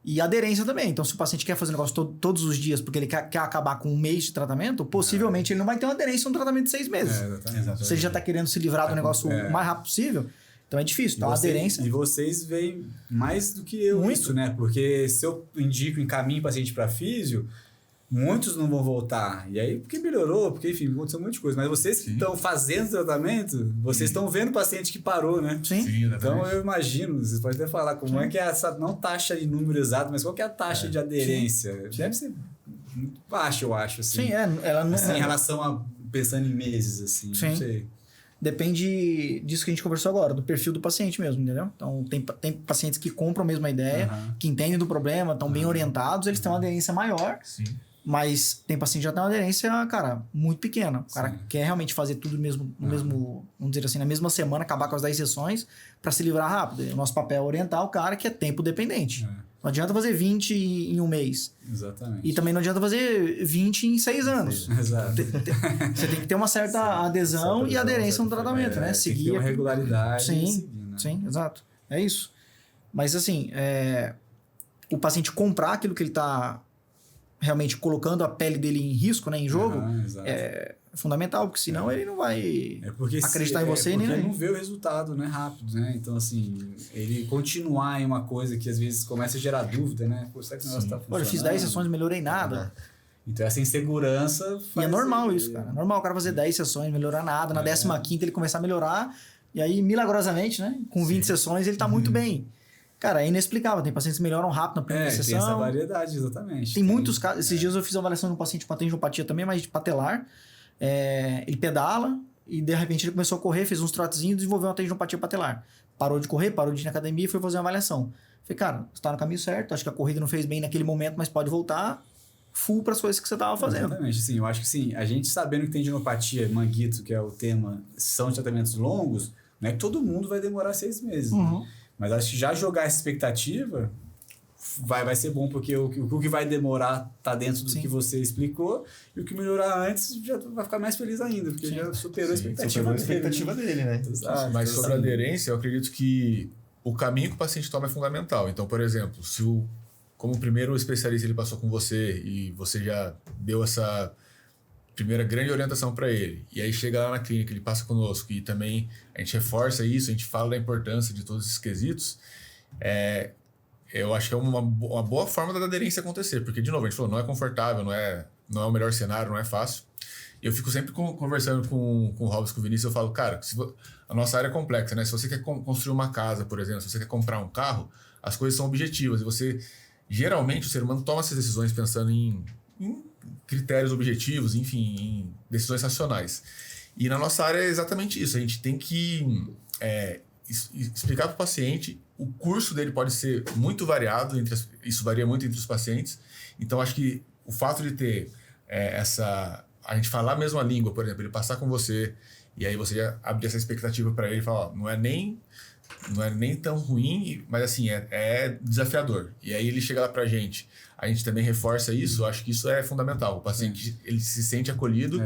E aderência também. Então se o paciente quer fazer o negócio todos os dias porque ele quer acabar com 1 mês de tratamento, possivelmente ele não vai ter uma aderência no tratamento de 6 meses. Exatamente. Se ele já está querendo se livrar do negócio o mais rápido possível, então é difícil. Então a aderência... E vocês veem mais do que eu Muito. isso, né? Porque se eu indico, encaminho paciente para físio, muitos não vão voltar. E aí, porque melhorou, porque, enfim, aconteceu um monte de coisa. Mas vocês que estão fazendo tratamento, vocês estão vendo o paciente que parou, né? Sim. Sim, Então, exatamente. eu imagino, vocês podem até falar como é que é essa, não taxa de número exato, mas qual que é a taxa de aderência? Deve ser muito baixa, eu acho, assim. Sim, ela não... Assim, em relação a, pensando em meses, assim, Sim. não sei. Depende disso que a gente conversou agora, do perfil do paciente mesmo, entendeu? Então, tem pacientes que compram mesmo a ideia, que entendem do problema, estão bem orientados, eles têm uma aderência maior, Sim. mas tem paciente que já tem uma aderência, cara, muito pequena. O cara Sim. quer realmente fazer tudo no mesmo, vamos dizer assim, na mesma semana, acabar com as 10 sessões para se livrar rápido. E o nosso papel é orientar o cara que é tempo dependente. Não adianta fazer 20 em 1 mês. Exatamente. E também não adianta fazer 20 em 6 anos. Exato. Você tem que ter uma certa adesão e aderência no tratamento, né? Tem que ter uma regularidade. Sim, e seguir, né? sim, exato. É isso. Mas assim, o paciente comprar aquilo que ele está realmente colocando a pele dele em risco, né, em jogo, Exato. é fundamental, porque senão ele não vai porque acreditar em você nem ele nem. não vê o resultado, né, rápido, né? Então, assim, ele continuar em uma coisa que às vezes começa a gerar dúvida, né? Pô, será que o negócio tá Olha, funcionando? eu fiz 10 sessões, não melhorei nada. Então, essa insegurança E faz é normal ele- isso, cara. É normal o cara fazer 10 sessões, melhorar nada. Na 15ª ele começar a melhorar. E aí, milagrosamente, né? Com 20 sessões, ele tá muito bem. Cara, é inexplicável. Tem pacientes que melhoram rápido na primeira tem essa sessão. variedade, exatamente. Tem muitos casos. Esses dias eu fiz uma avaliação de um paciente com tendinopatia também, mas de patelar. Ele pedala e de repente ele começou a correr, fez uns trotezinhos e desenvolveu uma tendinopatia patelar. Parou de correr, parou de ir na academia e foi fazer uma avaliação. Falei, cara, você tá no caminho certo, acho que a corrida não fez bem naquele momento, mas pode voltar full para as coisas que você tava fazendo. Exatamente, sim. Eu acho que sim. A gente sabendo que tem tendinopatia, manguito, que é o tema, são tratamentos longos, não é que todo mundo vai demorar 6 meses, né? Mas acho que já jogar essa expectativa vai ser bom, porque o que vai demorar tá dentro do Sim. que você explicou, e o que melhorar antes já vai ficar mais feliz ainda, porque já superou a expectativa dele, né? Exato. Mas sobre a Assim, aderência, eu acredito que o caminho que o paciente toma é fundamental. Então, por exemplo, se como o primeiro especialista ele passou com você e você já deu essa primeira grande orientação para ele, e aí chega lá na clínica, ele passa conosco e também a gente reforça isso, a gente fala da importância de todos esses quesitos, eu acho que é uma boa forma da aderência acontecer, porque, de novo, a gente falou, não é confortável, não é o melhor cenário, não é fácil. E eu fico sempre conversando com o Robson, com o Vinícius, eu falo, cara, a nossa área é complexa, né? Se você quer construir uma casa, por exemplo, se você quer comprar um carro, as coisas são objetivas, e você, geralmente, o ser humano toma essas decisões pensando em critérios objetivos, enfim, em decisões racionais. E na nossa área é exatamente isso, a gente tem que explicar para o paciente, o curso dele pode ser muito variado, isso varia muito entre os pacientes, então acho que o fato de ter a gente falar a mesma língua, por exemplo, ele passar com você, e aí você já abrir essa expectativa para ele e falar, ó, não é nem tão ruim, mas assim, é desafiador. E aí ele chega lá pra gente, a gente também reforça isso, acho que isso é fundamental. O paciente, ele se sente acolhido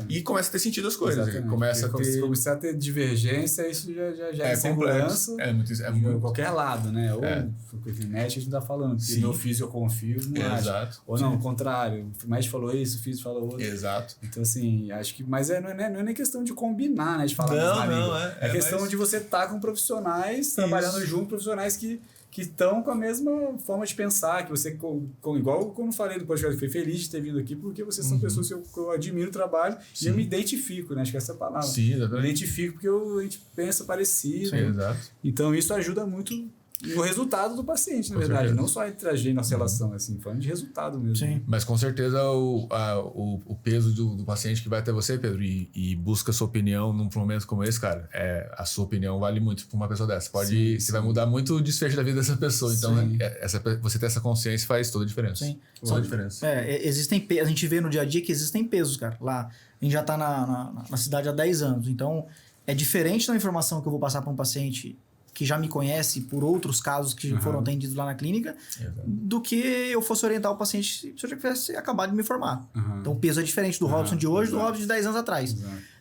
e começa a ter sentido as coisas. Ele começa a ter... Se começar a ter divergência, isso já é segurança. É muito... Em qualquer lado, né? Ou o genético a gente tá falando, porque meu físico eu confio, não acho. Ou não, ao contrário, o médico falou isso, o físico falou outro. Exato. Então, assim, acho que... Mas não é nem questão de combinar, né? De falar a mesma língua. É questão de você estar com profissionais, trabalhando junto, profissionais que estão com a mesma forma de pensar, que você, igual como eu falei no podcast, eu fui feliz de ter vindo aqui, porque vocês são pessoas que eu admiro o trabalho e eu me identifico, né? Acho que essa é a palavra. Sim, exatamente. Eu me identifico porque a gente pensa parecido. Sim, exato. Então isso ajuda muito no resultado do paciente, na verdade. Não só entre a gente e nossa relação, assim, falando de resultado mesmo. Sim. Mas com certeza o peso do paciente que vai até você, Pedro, e busca sua opinião num momento como esse, cara, a sua opinião vale muito para uma pessoa dessa. Você vai mudar muito o desfecho da vida dessa pessoa. Então, você ter essa consciência faz toda a diferença. Sim. Toda a diferença. A gente vê no dia a dia que existem pesos, cara. Lá, a gente já tá na cidade há 10 anos. Então, é diferente da informação que eu vou passar para um paciente que já me conhece por outros casos que foram atendidos lá na clínica, do que eu fosse orientar o paciente se eu já tivesse acabado de me formar. Então, o peso é diferente do Robson de hoje do Robson de 10 anos atrás.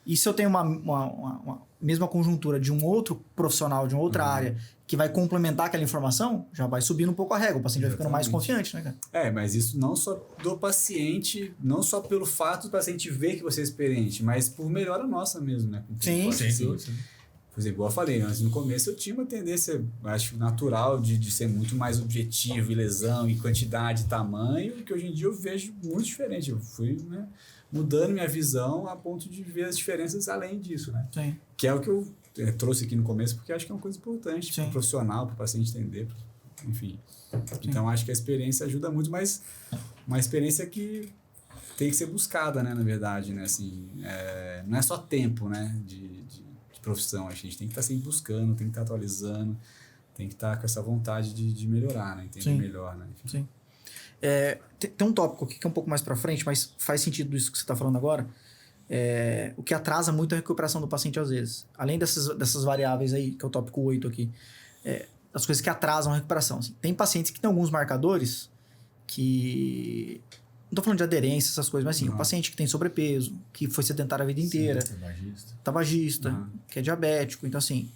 E se eu tenho uma mesma conjuntura de um outro profissional, de uma outra área, que vai complementar aquela informação, já vai subindo um pouco a régua, o paciente vai ficando mais confiante, né, cara? Mas isso não só do paciente, não só pelo fato do paciente ver que você é experiente, mas por melhora nossa mesmo, né? Sim. Por exemplo, igual eu falei, antes no começo eu tinha uma tendência, acho natural, de ser muito mais objetivo, e lesão, e quantidade, e tamanho, que hoje em dia eu vejo muito diferente. Eu fui, né, mudando minha visão a ponto de ver as diferenças além disso, né? Sim. Que é o que eu trouxe aqui no começo, porque acho que é uma coisa importante para o profissional, para o paciente entender, enfim. Então, acho que a experiência ajuda muito, mas uma experiência que tem que ser buscada, né, na verdade, né? Assim, não é só tempo, né, de profissão, a gente tem que estar sempre buscando, tem que estar atualizando, tem que estar com essa vontade de melhorar, né? Entender melhor, né? Enfim. Sim. Tem um tópico aqui que é um pouco mais pra frente, mas faz sentido isso que você está falando agora. O que atrasa muito a recuperação do paciente às vezes. Além dessas variáveis aí, que é o tópico 8 aqui, as coisas que atrasam a recuperação. Assim, tem pacientes que têm alguns marcadores que... Não tô falando de aderência, essas coisas, mas assim, o paciente que tem sobrepeso, que foi sedentário a vida inteira, tabagista, que é diabético. Então, assim,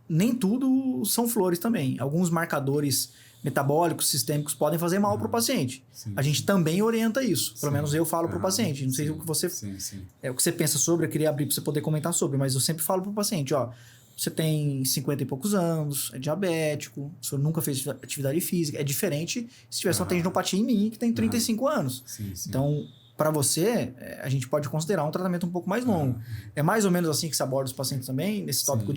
nem tudo são flores também. Alguns marcadores metabólicos, sistêmicos, podem fazer mal para o paciente. A gente também orienta isso. Pelo menos eu falo para o paciente. Não sei o que você... o que você pensa sobre, eu queria abrir para você poder comentar sobre, mas eu sempre falo para o paciente, ó, você tem 50 e poucos anos, é diabético, o senhor nunca fez atividade física. É diferente se tivesse uma tendinopatia em mim, que tem 35 anos. Então, para você, a gente pode considerar um tratamento um pouco mais longo. É mais ou menos assim que se aborda os pacientes também, nesse tópico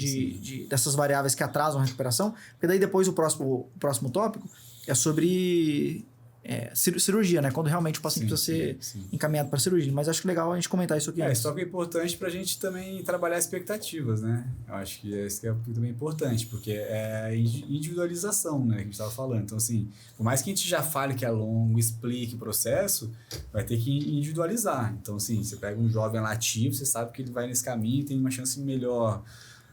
dessas variáveis que atrasam a recuperação. Porque daí depois o próximo tópico é sobre... cirurgia, né? Quando realmente o paciente precisa ser encaminhado para cirurgia. Mas acho que legal a gente comentar isso aqui. Esse tópico é importante para a gente também trabalhar expectativas, né? Eu acho que esse é também importante, porque é a individualização, né? Que a gente estava falando. Então, assim, por mais que a gente já fale que é longo, explique o processo, vai ter que individualizar. Então, assim, você pega um jovem lativo, você sabe que ele vai nesse caminho, tem uma chance melhor.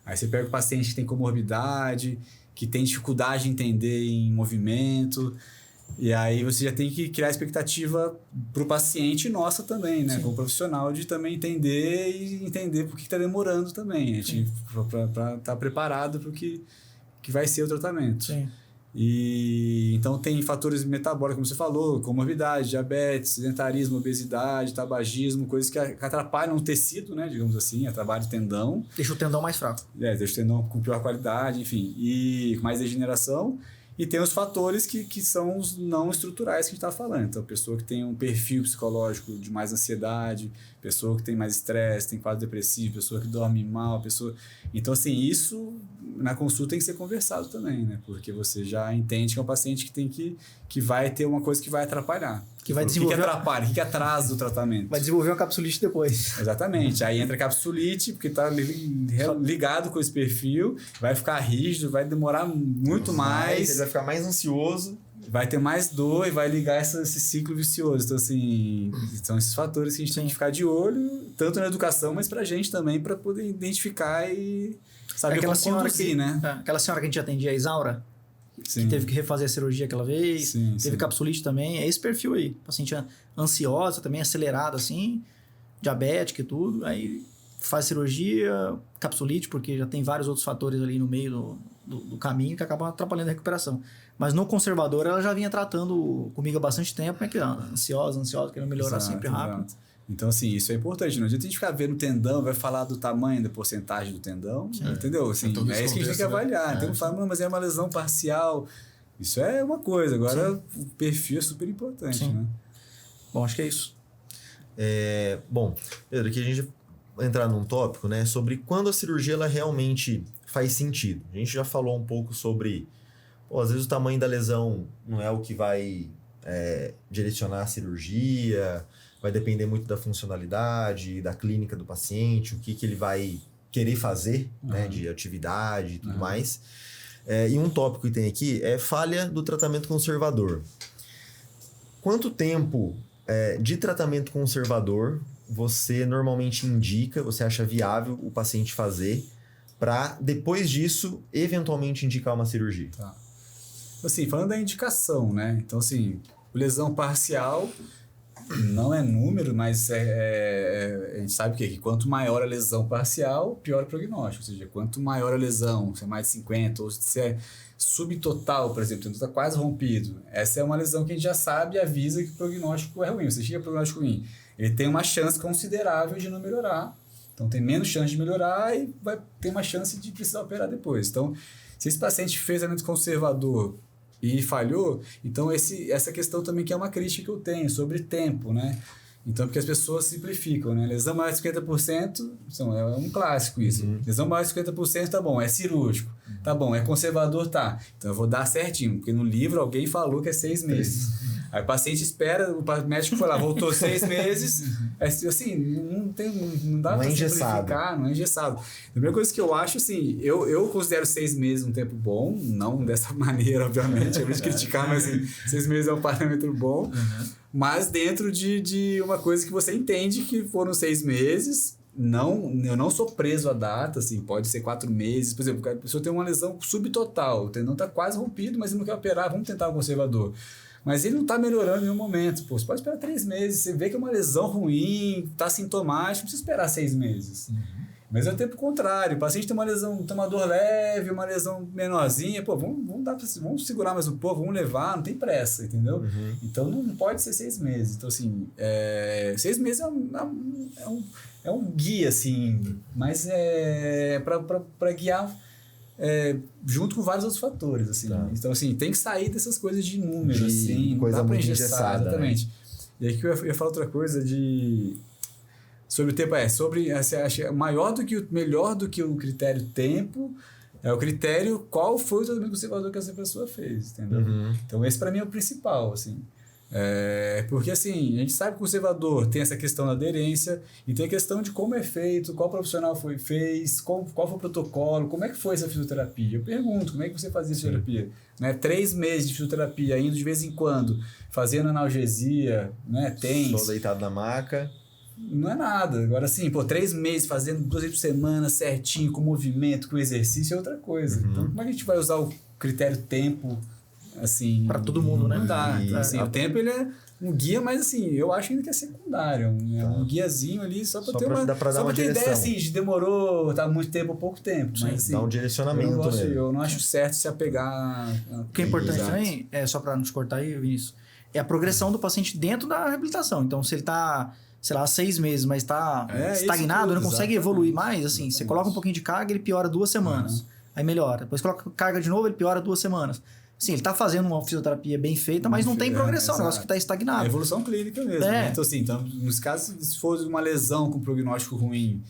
Aí você pega o paciente que tem comorbidade, que tem dificuldade de entender em movimento... E aí você já tem que criar expectativa para o paciente nossa também, né? Como profissional, de também entender por que está demorando também. Para estar preparado para o que vai ser o tratamento. E então tem fatores metabólicos, como você falou, comorbidade, diabetes, sedentarismo, obesidade, tabagismo, coisas que atrapalham o tecido, né? Digamos assim, atrapalham o tendão. Deixa o tendão mais fraco. Deixa o tendão com pior qualidade, enfim. E com mais degeneração. E tem os fatores que são os não estruturais que a gente está falando. Então, pessoa que tem um perfil psicológico de mais ansiedade, pessoa que tem mais estresse, tem quadro depressivo, pessoa que dorme mal, pessoa... Então, assim, isso na consulta tem que ser conversado também, né? Porque você já entende que é um paciente que vai ter uma coisa que vai atrapalhar. Que vai desenvolver... O que atrapalha? O que atrasa o tratamento? Vai desenvolver uma capsulite depois. Exatamente. Aí entra a capsulite, porque está ligado com esse perfil, vai ficar rígido, vai demorar muito mais. Ele vai ficar mais ansioso, vai ter mais dor e vai ligar esse ciclo vicioso. Então, assim, são esses fatores que a gente tem que ficar de olho, tanto na educação, mas pra gente também, pra poder identificar e saber como conduzir, né? Aquela senhora que a gente atendia, a Isaura, Sim. que teve que refazer a cirurgia aquela vez, teve capsulite também, é esse perfil aí. Paciente ansiosa também, acelerada assim, diabética e tudo, aí faz cirurgia, capsulite, porque já tem vários outros fatores ali no meio do caminho que acabam atrapalhando a recuperação. Mas no conservador ela já vinha tratando comigo há bastante tempo, né? Que ansiosa, querendo melhorar sempre rápido. Exato. Então, assim, isso é importante. Não adianta a gente ficar vendo o tendão, vai falar do tamanho, da porcentagem do tendão, entendeu? Assim, é isso que a gente tem que avaliar. Então, fala, mas é uma lesão parcial. Isso é uma coisa. Agora, o perfil é super importante, né? Bom, acho que é isso. Bom, Pedro, aqui a gente vai entrar num tópico, né? Sobre quando a cirurgia ela realmente faz sentido. A gente já falou um pouco sobre... às vezes o tamanho da lesão não é o que vai direcionar a cirurgia... Vai depender muito da funcionalidade, da clínica do paciente, o que ele vai querer fazer, né, de atividade e tudo mais. E um tópico que tem aqui é falha do tratamento conservador. Quanto tempo de tratamento conservador você normalmente indica, você acha viável o paciente fazer para, depois disso, eventualmente indicar uma cirurgia? Tá. Assim, falando da indicação, né? Então, assim, lesão parcial... Não é número, mas a gente sabe que quanto maior a lesão parcial, pior o prognóstico. Ou seja, quanto maior a lesão, se é mais de 50, ou se é subtotal, por exemplo, está quase rompido. Essa é uma lesão que a gente já sabe e avisa que o prognóstico é ruim. Ou seja, chega o prognóstico ruim, ele tem uma chance considerável de não melhorar. Então, tem menos chance de melhorar e vai ter uma chance de precisar operar depois. Então, se esse paciente fez tratamento conservador e falhou, então essa questão também que é uma crítica que eu tenho sobre tempo, né? Então, porque as pessoas simplificam, né? Lesão maior de 50%, é um clássico isso. Lesão maior de 50%, tá bom, é cirúrgico. Tá bom, é conservador, tá. Então, eu vou dar certinho, porque no livro alguém falou que é 6 meses. Aí o paciente espera, o médico foi lá, voltou 6 meses, assim, não dá pra simplificar, não é engessado. A primeira coisa que eu acho, assim, eu considero 6 meses um tempo bom, não dessa maneira, obviamente, eu vou te criticar, mas assim, 6 meses é um parâmetro bom, mas dentro de uma coisa que você entende que foram 6 meses, eu não sou preso à data, assim, pode ser 4 meses, por exemplo, a pessoa tem uma lesão subtotal, o tendão está quase rompido, mas ele não quer operar, vamos tentar um conservador. Mas ele não está melhorando em nenhum momento. Pô, você pode esperar 3 meses, você vê que é uma lesão ruim, está sintomático, não precisa esperar 6 meses. Mas é o tempo contrário, o paciente tem uma dor leve, uma lesão menorzinha, pô, vamos segurar mais um pouco, vamos levar, não tem pressa, entendeu? Então não pode ser 6 meses. Então, assim, 6 meses é um guia, assim, mas é para guiar junto com vários outros fatores, assim. Tá. Então, assim, tem que sair dessas coisas de número, assim, coisa não dá pra muito engessar, engessada, exatamente. Né? E aí que eu ia falar outra coisa sobre o tempo, melhor do que o critério tempo, é o critério qual foi o tratamento conservador que essa pessoa fez, entendeu? Então, esse para mim é o principal, assim. Porque assim, a gente sabe que o conservador tem essa questão da aderência e tem a questão de como é feito, qual profissional fez, qual foi o protocolo, como é que foi essa fisioterapia. Eu pergunto, como é que você fazia fisioterapia? Né? 3 meses de fisioterapia, indo de vez em quando, fazendo analgesia, né? Só deitado na maca. Não é nada. Agora sim, 3 meses fazendo 2 vezes por semana, certinho, com movimento, com exercício, é outra coisa. Então, como é que a gente vai usar o critério tempo, assim... Para todo mundo, né? Não dá. Assim, o tempo, ele é um guia, mas assim, eu acho ainda que é secundário. É um guiazinho ali, só para ter uma direção. Ideia, assim, de demorou, tá muito tempo ou pouco tempo. Mas, assim, dá um direcionamento. Eu não acho certo se apegar... O que é importante também, só para nos cortar aí, Vinícius, é a progressão do paciente dentro da reabilitação. Então, se ele tá... sei lá, 6 meses, mas tá estagnado, não consegue evoluir mais, assim, você coloca um pouquinho de carga, ele piora 2 semanas, aí melhora. Depois coloca carga de novo, ele piora 2 semanas. Sim, ele tá fazendo uma fisioterapia bem feita, mas não tem progressão, é um negócio que tá estagnado. É evolução clínica mesmo, né? Então, assim, nos casos, se for uma lesão com prognóstico ruim,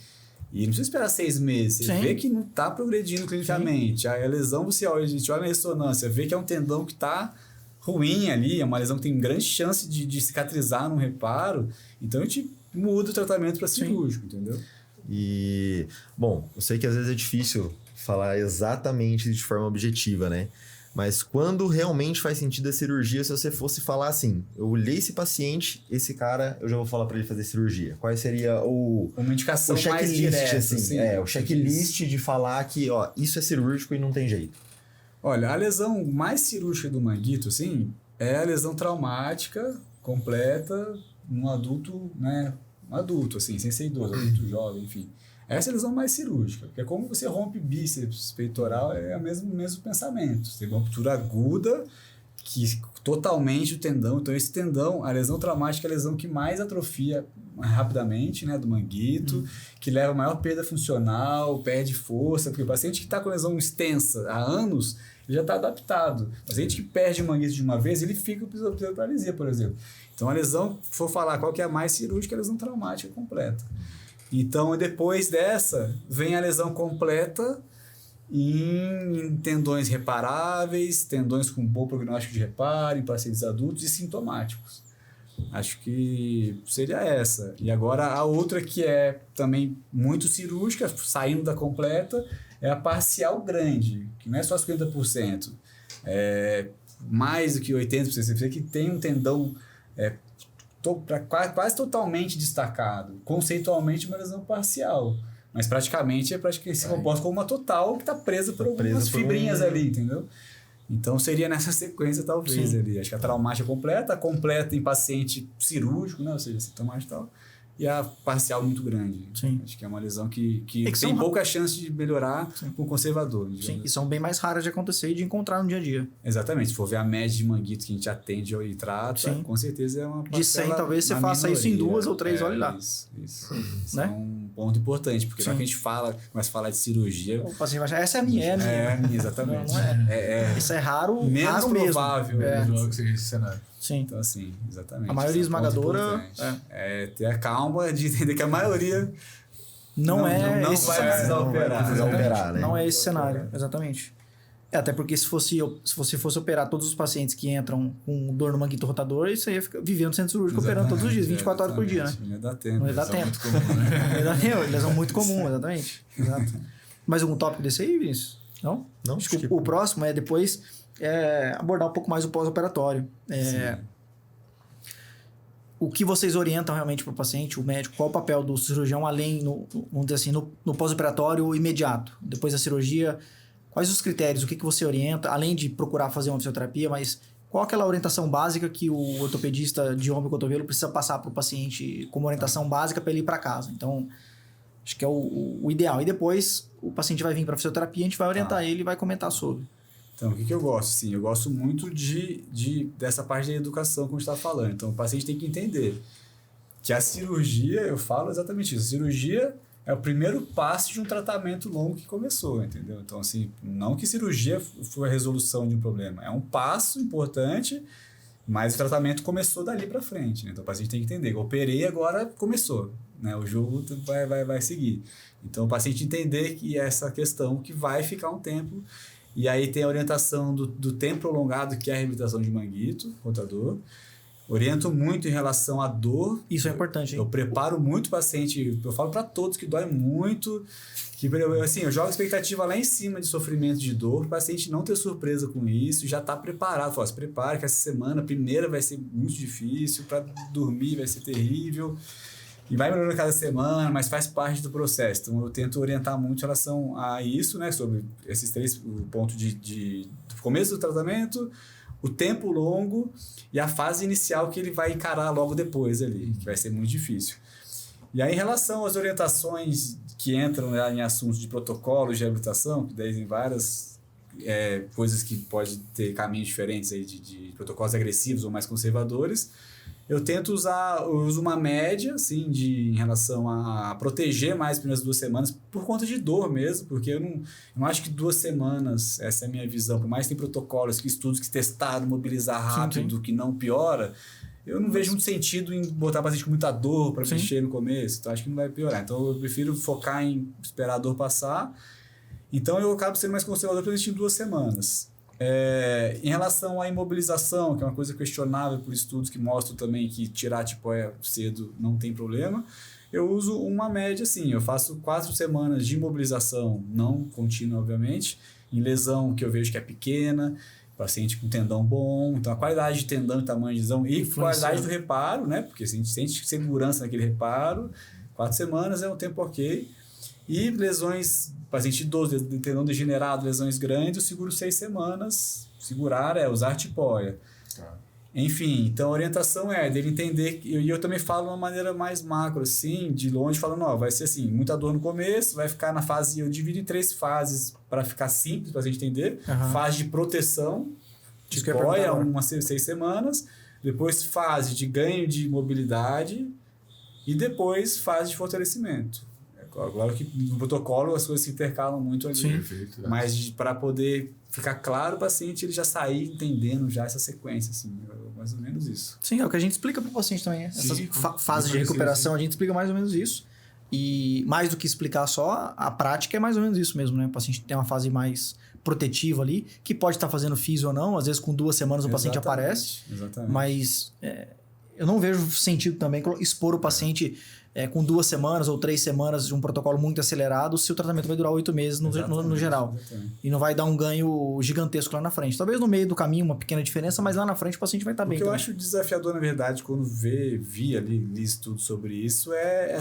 e não precisa esperar 6 meses, você vê que não tá progredindo clinicamente. Aí a lesão, a gente olha na ressonância, vê que é um tendão que tá ruim ali, é uma lesão que tem grande chance de cicatrizar num reparo, então a gente muda o tratamento para cirúrgico, entendeu? E, bom, eu sei que às vezes é difícil falar exatamente de forma objetiva, né? Mas quando realmente faz sentido a cirurgia, se você fosse falar assim, eu olhei esse paciente, esse cara, eu já vou falar para ele fazer cirurgia. Qual seria uma indicação checklist, mais direta, assim? O checklist de falar que, ó, isso é cirúrgico e não tem jeito. Olha, a lesão mais cirúrgica do manguito, assim, é a lesão traumática completa num adulto, né? Um adulto, assim, sem ser idoso, adulto jovem, enfim. Essa é a lesão mais cirúrgica, porque é como você rompe bíceps peitoral, é o mesmo pensamento. Você tem uma ruptura aguda, que totalmente o tendão. Então, esse tendão, a lesão traumática é a lesão que mais atrofia rapidamente, né, do manguito, que leva a maior perda funcional, perde força, porque o paciente que está com lesão extensa há anos, ele já está adaptado. O paciente que perde o manguito de uma vez, ele fica com paralisia, por exemplo. Então, a lesão, se for falar qual que é a mais cirúrgica, é a lesão traumática completa. Então, depois dessa, vem a lesão completa em tendões reparáveis, tendões com bom prognóstico de reparo, em pacientes adultos e sintomáticos. Acho que seria essa. E agora, a outra que é também muito cirúrgica, saindo da completa, é a parcial grande, que não é só 50%. É mais do que 80%. Você vê que tem um tendão quase totalmente destacado. Conceitualmente, uma lesão parcial. Mas praticamente se composta como uma total que está presa por algumas fibrinhas ali, entendeu? Então seria nessa sequência, talvez, ali. Acho que a traumática completa em paciente cirúrgico, né? Ou seja, sintomático e tal. E a parcial muito grande. Sim. Acho que é uma lesão que tem pouca chance de melhorar com o conservador. Sim, e são bem mais raras de acontecer e de encontrar no dia a dia. Exatamente. Se for ver a média de manguito que a gente atende e trata, com certeza é uma parcela. De 100, talvez você faça isso em 2 ou 3, olha lá. Isso né? É um ponto importante, porque já que a gente começa a falar de cirurgia... O paciente vai achar, essa é a minha, É a minha, exatamente. Isso é raro, menos raro provável mesmo. Que seja esse cenário. Sim. Então, assim, exatamente. A maioria esmagadora... É ter a calma de entender que a maioria não vai precisar operar. Né? Não é esse cenário, exatamente. Até porque se você fosse operar todos os pacientes que entram com dor no manguito rotador, isso aí ia ficar vivendo no centro cirúrgico, operando todos os dias, 24 horas por dia, né? Não ia dar tempo. Não ia dar tempo. Lesão muito comum, exatamente. Exato. Mais algum tópico desse aí, Vinícius? Não? Não, acho que o próximo é depois abordar um pouco mais o pós-operatório. O que vocês orientam realmente para o paciente, o médico, qual o papel do cirurgião além, vamos dizer assim, no pós-operatório imediato, depois da cirurgia, quais os critérios, o que você orienta, além de procurar fazer uma fisioterapia, mas qual aquela orientação básica que o ortopedista de ombro e cotovelo precisa passar para o paciente como orientação básica para ele ir para casa? Então, acho que é o ideal. E depois o paciente vai vir para a fisioterapia, a gente vai orientar ele e vai comentar sobre. Então, o que eu gosto? Sim, eu gosto muito dessa parte da educação, como a gente estava falando. Então, o paciente tem que entender que a cirurgia, eu falo exatamente isso, a cirurgia é o primeiro passo de um tratamento longo que começou, entendeu? Então, assim, não que cirurgia foi a resolução de um problema, é um passo importante, mas o tratamento começou dali para frente, né? Então, o paciente tem que entender, eu operei, agora começou, né? O jogo vai seguir. Então, o paciente entender que essa questão que vai ficar um tempo. E aí tem a orientação do tempo prolongado, que é a reabilitação de manguito contra dor. Oriento muito em relação à dor. Isso é importante, hein? Eu preparo muito o paciente, eu falo para todos que dói muito, que assim, eu jogo a expectativa lá em cima de sofrimento de dor, o paciente não ter surpresa com isso, já está preparado. Falo, se prepare que essa semana, a primeira vai ser muito difícil, para dormir vai ser terrível. E vai melhorando cada semana, mas faz parte do processo. Então, eu tento orientar muito em relação a isso, né? Sobre esses 3 pontos do começo do tratamento, o tempo longo e a fase inicial que ele vai encarar logo depois ali, que vai ser muito difícil. E aí, em relação às orientações que entram, né, em assuntos de protocolos de reabilitação, que daí tem várias coisas que podem ter caminhos diferentes aí de protocolos agressivos ou mais conservadores, eu uso uma média, assim, em relação a proteger mais as primeiras 2 semanas, por conta de dor mesmo, porque eu não acho que 2 semanas, essa é a minha visão, por mais que tem protocolos, estudos que testaram mobilizar rápido, que não piora, eu não vejo muito sentido em botar o paciente com muita dor para mexer no começo, então acho que não vai piorar. Então eu prefiro focar em esperar a dor passar, então eu acabo sendo mais conservador para em 2 semanas. Em relação à imobilização, que é uma coisa questionável por estudos que mostram também que tirar tipóia cedo não tem problema, eu uso uma média assim, eu faço 4 semanas de imobilização, não contínua obviamente, em lesão que eu vejo que é pequena, paciente com tendão bom, então a qualidade de tendão e tamanho de lesão e qualidade do reparo, né? Porque se a gente sente segurança naquele reparo, 4 semanas é um tempo ok. E lesões, paciente idoso, de tendão degenerado, lesões grandes, eu seguro 6 semanas. Segurar é usar tipóia. Tá. Enfim, então a orientação é dele entender, e eu também falo de uma maneira mais macro, assim, de longe, falando, ó, vai ser assim, muita dor no começo, vai ficar na fase, eu divido em 3 fases para ficar simples, para a gente entender. Fase de proteção, tipóia, 6 semanas, depois fase de ganho de mobilidade e depois fase de fortalecimento. Agora que no protocolo as coisas se intercalam muito ali. Sim. Perfeito. Mas para poder ficar claro o paciente, ele já sair entendendo já essa sequência, assim, mais ou menos isso. Sim, é o que a gente explica para o paciente também. Essas Sim, fases de recuperação, a gente explica mais ou menos isso. E mais do que explicar só, a prática é mais ou menos isso mesmo, né? O paciente tem uma fase mais protetiva ali, que pode estar fazendo fisio ou não. Às vezes com 2 semanas o paciente aparece. Exatamente. Mas eu não vejo sentido também expor o paciente com 2 semanas ou 3 semanas de um protocolo muito acelerado, se o tratamento vai durar 8 meses no geral. Exatamente. E não vai dar um ganho gigantesco lá na frente. Talvez no meio do caminho uma pequena diferença, mas lá na frente o paciente vai estar bem. O que eu acho desafiador, na verdade, quando li estudo sobre isso, é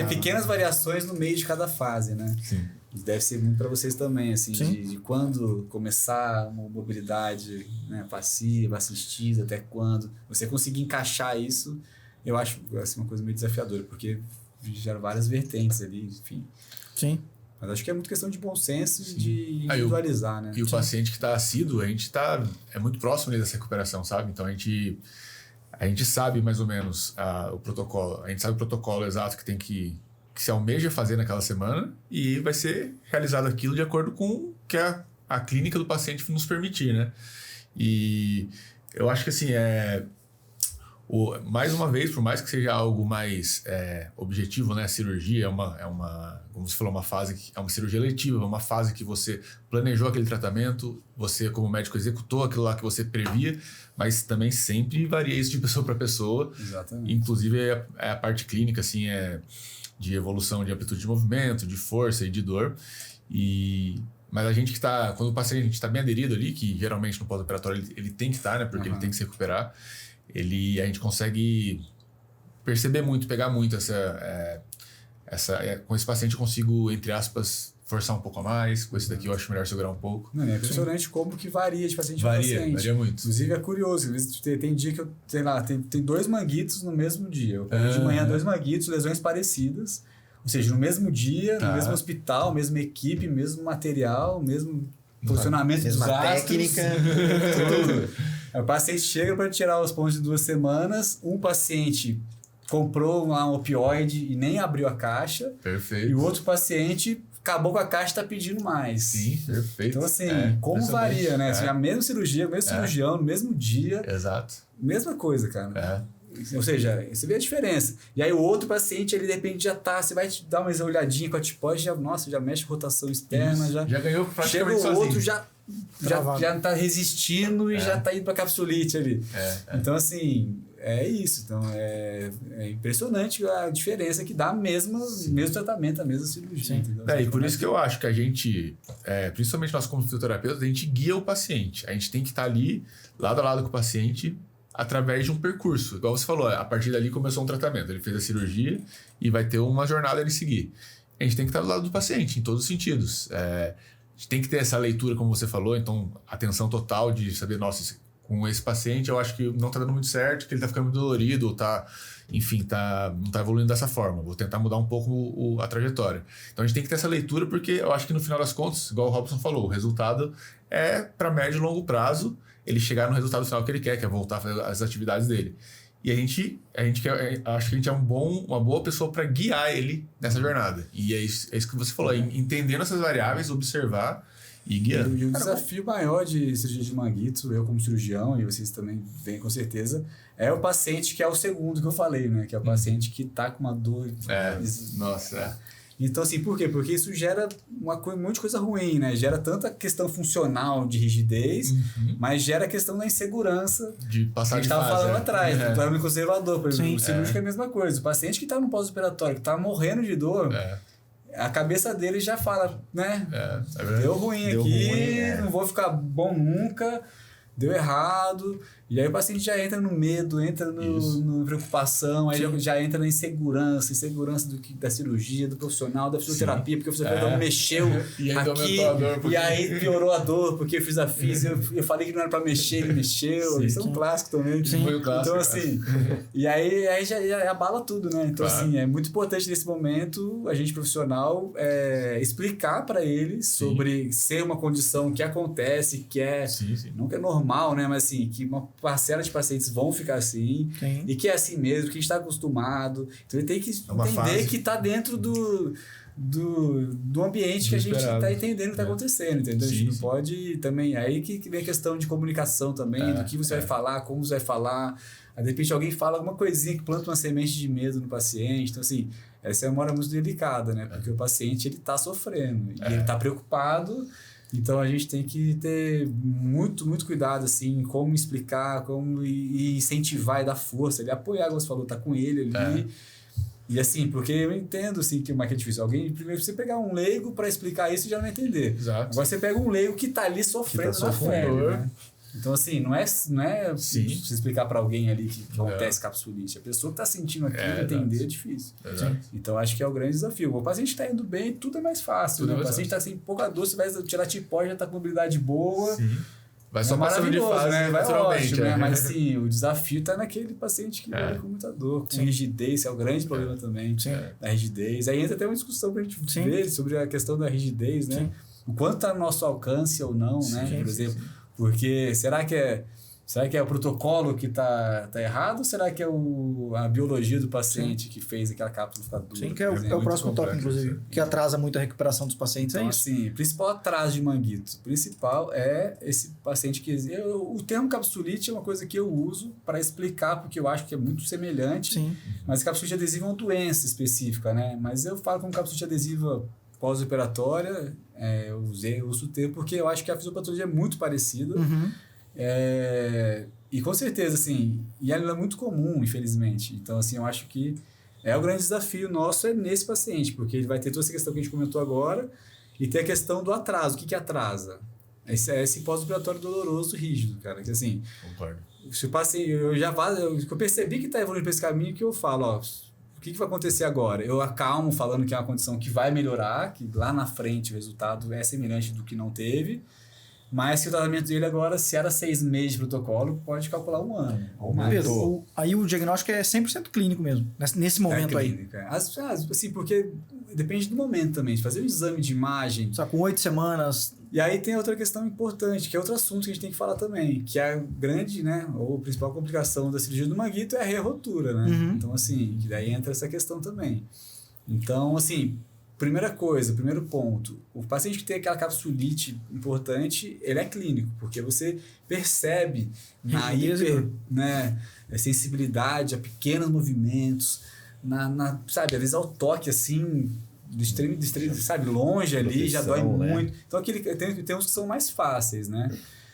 pequenas variações no meio de cada fase, né? Sim. Deve ser muito para vocês também, assim, de quando começar uma mobilidade, né, passiva, assistida, até quando. Você conseguir encaixar isso, eu acho assim, uma coisa meio desafiadora, porque gera várias vertentes ali, enfim. Sim. Mas acho que é muito questão de bom senso e de individualizar, né? E o paciente que está assíduo, a gente é muito próximo ali dessa recuperação, sabe? Então a gente sabe mais ou menos o protocolo, a gente sabe o protocolo exato que se almeja fazer naquela semana e vai ser realizado aquilo de acordo com o que a clínica do paciente nos permitir, né? E eu acho que assim, mais uma vez, por mais que seja algo mais objetivo, né? A cirurgia é uma, como você falou, uma fase é uma cirurgia eletiva, é uma fase que você planejou aquele tratamento, você como médico executou aquilo lá que você previa, mas também sempre varia isso de pessoa para pessoa. Exatamente. Inclusive a parte clínica, assim, de evolução de amplitude de movimento, de força e de dor. Mas a gente que está, quando o paciente está bem aderido ali, que geralmente no pós-operatório ele tem que estar, né? Porque ele tem que se recuperar. A gente consegue perceber muito, pegar muito com esse paciente eu consigo, entre aspas, forçar um pouco a mais, com esse daqui eu acho melhor segurar um pouco. Não, é impressionante como que varia de paciente para paciente. Varia muito. Inclusive é curioso, às vezes tem dia que eu, sei lá, tem 2 manguitos no mesmo dia. Eu pego de manhã 2 manguitos, lesões parecidas, ou seja, no mesmo dia, no mesmo hospital, mesma equipe, mesmo material, mesmo posicionamento dos astros. Técnica. Tudo. Aí o paciente chega para tirar os pontos de 2 semanas, um paciente comprou lá um opioide e nem abriu a caixa. Perfeito. E o outro paciente acabou com a caixa e está pedindo mais. Sim, perfeito. Então, assim, como varia, né? Assim, a mesma cirurgia, o mesmo cirurgião, no mesmo dia. Exato. Mesma coisa, cara. Ou seja, você vê a diferença. E aí o outro paciente, ele de repente já tá, você vai dar uma olhadinha com a tipóide, já mexe rotação externa, já ganhou praticamente sozinho. Chega o outro, sozinho. já tá resistindo e já tá indo pra capsulite ali. Então, assim, é isso. Então, é impressionante a diferença que dá mesmo tratamento, a mesma cirurgia. E por isso que eu acho que a gente, principalmente nós como fisioterapeutas, a gente guia o paciente. A gente tem que estar ali, lado a lado com o paciente, através de um percurso. Igual você falou, a partir dali começou um tratamento. Ele fez a cirurgia e vai ter uma jornada ele seguir. A gente tem que estar do lado do paciente, em todos os sentidos. A gente tem que ter essa leitura, como você falou, então, atenção total de saber, nossa, com esse paciente eu acho que não está dando muito certo, que ele está ficando muito dolorido, ou não está evoluindo dessa forma. Vou tentar mudar um pouco a trajetória. Então a gente tem que ter essa leitura, porque eu acho que no final das contas, igual o Robson falou, o resultado é para médio e longo prazo, ele chegar no resultado final que ele quer, que é voltar a fazer as atividades dele. E acho que a gente é uma boa pessoa para guiar ele nessa jornada. E é isso que você falou, entendendo essas variáveis, observar e guiando. E o desafio maior de cirurgia de manguito, eu como cirurgião, e vocês também veem com certeza, é o paciente que é o segundo que eu falei, né? Que é o paciente que tá com uma dor. Então, assim, por quê? Porque isso gera um monte de coisa ruim, né? Gera tanta questão funcional de rigidez, mas gera a questão da insegurança de passar de fase. A gente estava falando atrás, do plano conservador, por exemplo. Sim. O cirúrgico é a mesma coisa. O paciente que está no pós-operatório, que está morrendo de dor, a cabeça dele já fala, né? É verdade. Deu ruim Deu aqui, ruim, não vou ficar bom nunca, deu errado. E aí o paciente já entra no medo, entra no preocupação, aí já entra na insegurança da cirurgia, do profissional, da fisioterapia, porque o fisioterapeuta mexeu E aí aqui, aumentou a dor. e aí piorou a dor, porque eu fiz a física, eu falei que não era pra mexer, ele mexeu. Isso é um clássico também. Foi o clássico. Então, assim, e aí já abala tudo, né? Então, assim, é muito importante nesse momento a gente profissional explicar pra ele sobre ser uma condição que acontece, que é, não que é normal, né? Mas assim, que uma parcela de pacientes vão ficar assim, e que é assim mesmo, que a gente está acostumado. Então ele tem que entender que está dentro do ambiente que a gente está entendendo o que está acontecendo, entendeu? A gente não pode também... Aí que vem a questão de comunicação também, do que você vai falar, como você vai falar. Aí, de repente alguém fala alguma coisinha que planta uma semente de medo no paciente. Então, assim, essa é uma hora muito delicada, né? Porque o paciente, ele está sofrendo, e ele está preocupado. Então a gente tem que ter muito, muito cuidado, assim, como explicar, como e incentivar e dar força, ele apoiar, como você falou, tá com ele ali. E assim, porque eu entendo, assim, que é difícil. Primeiro você pegar um leigo para explicar isso e já não entender. Exato. Agora você pega um leigo que tá ali sofrendo na pele, né? Então, assim, não é você explicar para alguém ali que acontece capsulite. A pessoa que tá sentindo aquilo, entender é difícil. Então, acho que é o grande desafio. O paciente tá indo bem, tudo é mais fácil. Né? O paciente tá sem pouca dor, você vai tirar tipó, já tá com mobilidade boa. Vai só passando de fase, né? Vai naturalmente. ótimo, né? Mas, assim, o desafio tá naquele paciente que vai com muita dor, com rigidez, que é o grande problema também, da rigidez. Aí entra até uma discussão pra gente ver sobre a questão da rigidez, né? O quanto tá no nosso alcance ou não, né? Por exemplo, porque será que é o protocolo que tá errado ou será que é a biologia do paciente que fez aquela cápsula ficar dura? Sim, que é o próximo tópico, inclusive, que atrasa muito a recuperação dos pacientes. Então, é isso. assim, o principal atraso de manguito, o principal é esse paciente que... O termo capsulite é uma coisa que eu uso para explicar, porque eu acho que é muito semelhante, mas capsulite adesiva é uma doença específica, né? Mas eu falo como capsulite adesiva pós-operatória, eu uso o termo porque eu acho que a fisiopatologia é muito parecida. E com certeza, assim, e ela é muito comum, infelizmente. Então, assim, eu acho que o grande desafio nosso nesse paciente, porque ele vai ter toda essa questão que a gente comentou agora e tem a questão do atraso. O que atrasa? Esse pós-operatório doloroso, rígido, cara. Que, assim, Concordo. Se o paciente, eu percebi que está evoluindo para esse caminho, que eu falo, ó, o que vai acontecer agora? Eu acalmo falando que é uma condição que vai melhorar, que lá na frente o resultado é semelhante do que não teve, mas que o tratamento dele agora, se era 6 meses de protocolo, pode calcular 1 ano. Ou mais. Pedro, aí o diagnóstico é 100% clínico mesmo, nesse momento aí. Assim, porque depende do momento também, de fazer um exame de imagem. Só com 8 semanas... E aí tem outra questão importante, que é outro assunto que a gente tem que falar também, que é a grande, né, ou a principal complicação da cirurgia do manguito é a rerotura, né? Então, assim, que daí entra essa questão também. Então, assim, primeiro ponto, o paciente que tem aquela capsulite importante, ele é clínico, porque você percebe na sensibilidade a pequenos movimentos, sabe, às vezes ao toque, assim... do extremo, sabe, longe ali, já dói muito. Então, tem uns que são mais fáceis, né?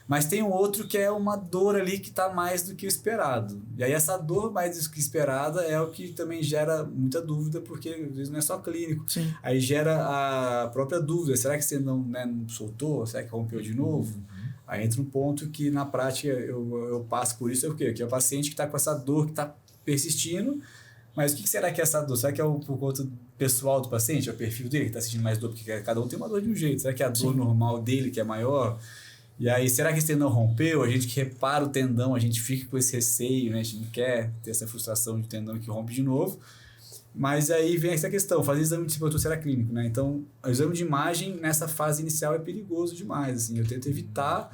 Mas tem um outro que é uma dor ali que está mais do que o esperado. E aí, essa dor mais do que esperada é o que também gera muita dúvida, porque às vezes não é só clínico. Aí gera a própria dúvida. Será que você não soltou? Será que rompeu de novo? Aí entra um ponto que, na prática, eu passo por isso. É o quê? Que é o paciente que está com essa dor que está persistindo. Mas o que será que é essa dor? Será que é por conta pessoal do paciente? É o perfil dele que está sentindo mais dor? Porque cada um tem uma dor de um jeito. Será que é a dor normal dele que é maior? E aí, será que esse tendão rompeu? A gente que repara o tendão, a gente fica com esse receio, né? A gente não quer ter essa frustração de tendão que rompe de novo. Mas aí vem essa questão, fazer exame de será clínico, né? Então, o exame de imagem nessa fase inicial é perigoso demais, assim. Eu tento evitar,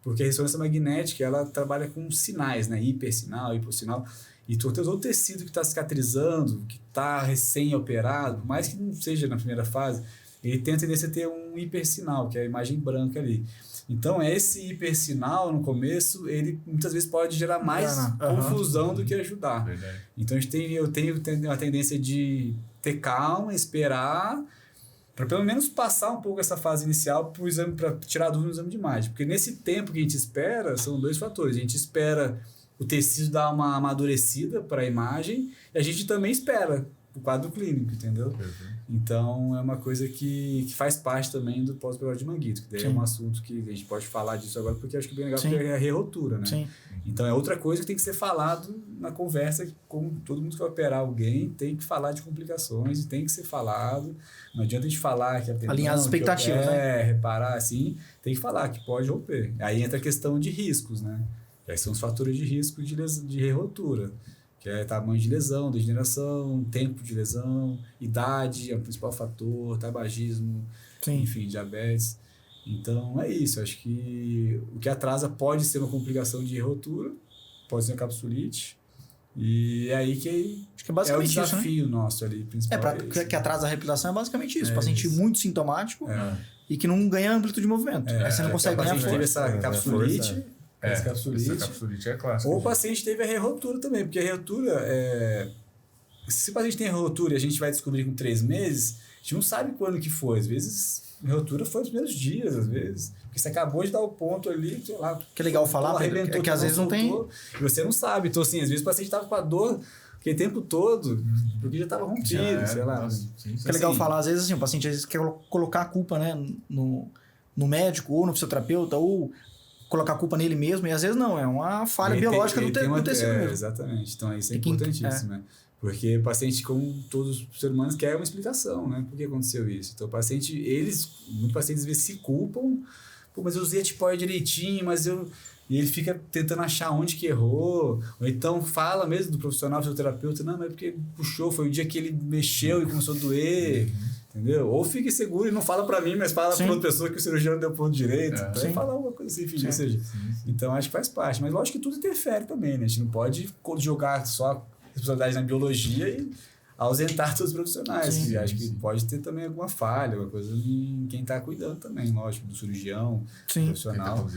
porque a ressonância magnética, ela trabalha com sinais, né? Hipersinal, hipossinal. E todo o tecido que está cicatrizando, que está recém-operado, por mais que não seja na primeira fase, ele tem a tendência a ter um hipersinal, que é a imagem branca ali. Então, esse hipersinal, no começo, ele muitas vezes pode gerar mais confusão do que ajudar. Verdade. Então, eu tenho uma tendência de ter calma, esperar, para pelo menos passar um pouco essa fase inicial para tirar a dúvida no exame de imagem. Porque nesse tempo que a gente espera, são 2 fatores. A gente espera o tecido dar uma amadurecida para a imagem e a gente também espera o quadro clínico, entendeu? Então, é uma coisa que faz parte também do pós-operatório de manguito, que daí é um assunto que a gente pode falar disso agora, porque acho que é bem legal, porque é a re-rotura, né? Sim. Então, é outra coisa que tem que ser falado na conversa, com todo mundo que vai operar alguém, tem que falar de complicações, e tem que ser falado. Não adianta a gente falar que... Alinhar as expectativas, né? Reparar assim, tem que falar que pode romper. Aí entra a questão de riscos, né? Aí são os fatores de risco de re-rotura, que é tamanho de lesão, degeneração, tempo de lesão, idade é o principal fator, tabagismo, enfim, diabetes. Então, é isso. Acho que o que atrasa pode ser uma complicação de re-rotura, pode ser uma capsulite, e é aí que acho que é basicamente o desafio isso, né? nosso ali, principal. Que atrasa a reabilitação é basicamente isso. O paciente muito sintomático e que não ganha amplitude de movimento. Aí você não consegue ganhar força. Teve essa capsulite... Essa capsulite é clássica. Ou o paciente teve a re-rotura também, porque a re-rotura se o paciente tem re-rotura e a gente vai descobrir com 3 meses, a gente não sabe quando que foi. Às vezes, a re-rotura foi nos primeiros dias, às vezes. Porque você acabou de dar o ponto ali, sei lá. Que é legal falar, Pedro, que às vezes não tem... E você não sabe. Então, assim, às vezes o paciente estava com a dor aquele tempo todo, porque já estava rompido, sei lá. Que é legal falar, às vezes, assim, o paciente às vezes quer colocar a culpa, né, no médico ou no fisioterapeuta, ou colocar a culpa nele mesmo, e às vezes não, é uma falha biológica do tecido mesmo. Exatamente, então isso é importantíssimo, né? Porque o paciente, como todos os seres humanos, quer uma explicação, né? Por que aconteceu isso? Então o paciente, muitos pacientes às vezes se culpam, mas eu usei a tipoia direitinho, e ele fica tentando achar onde que errou, ou então fala mesmo do profissional fisioterapeuta, não, mas é porque puxou, foi o dia que ele mexeu e começou a doer, entendeu? Ou fique seguro e não fala pra mim, mas fala pra outra pessoa que o cirurgião deu ponto direito. Então, fala alguma coisa assim, enfim, ou seja. Então, acho que faz parte. Mas lógico que tudo interfere também, né? A gente não pode jogar só responsabilidade na biologia e ausentar todos os profissionais. E acho que pode ter também alguma falha, alguma coisa em quem está cuidando também, lógico, do cirurgião, do profissional.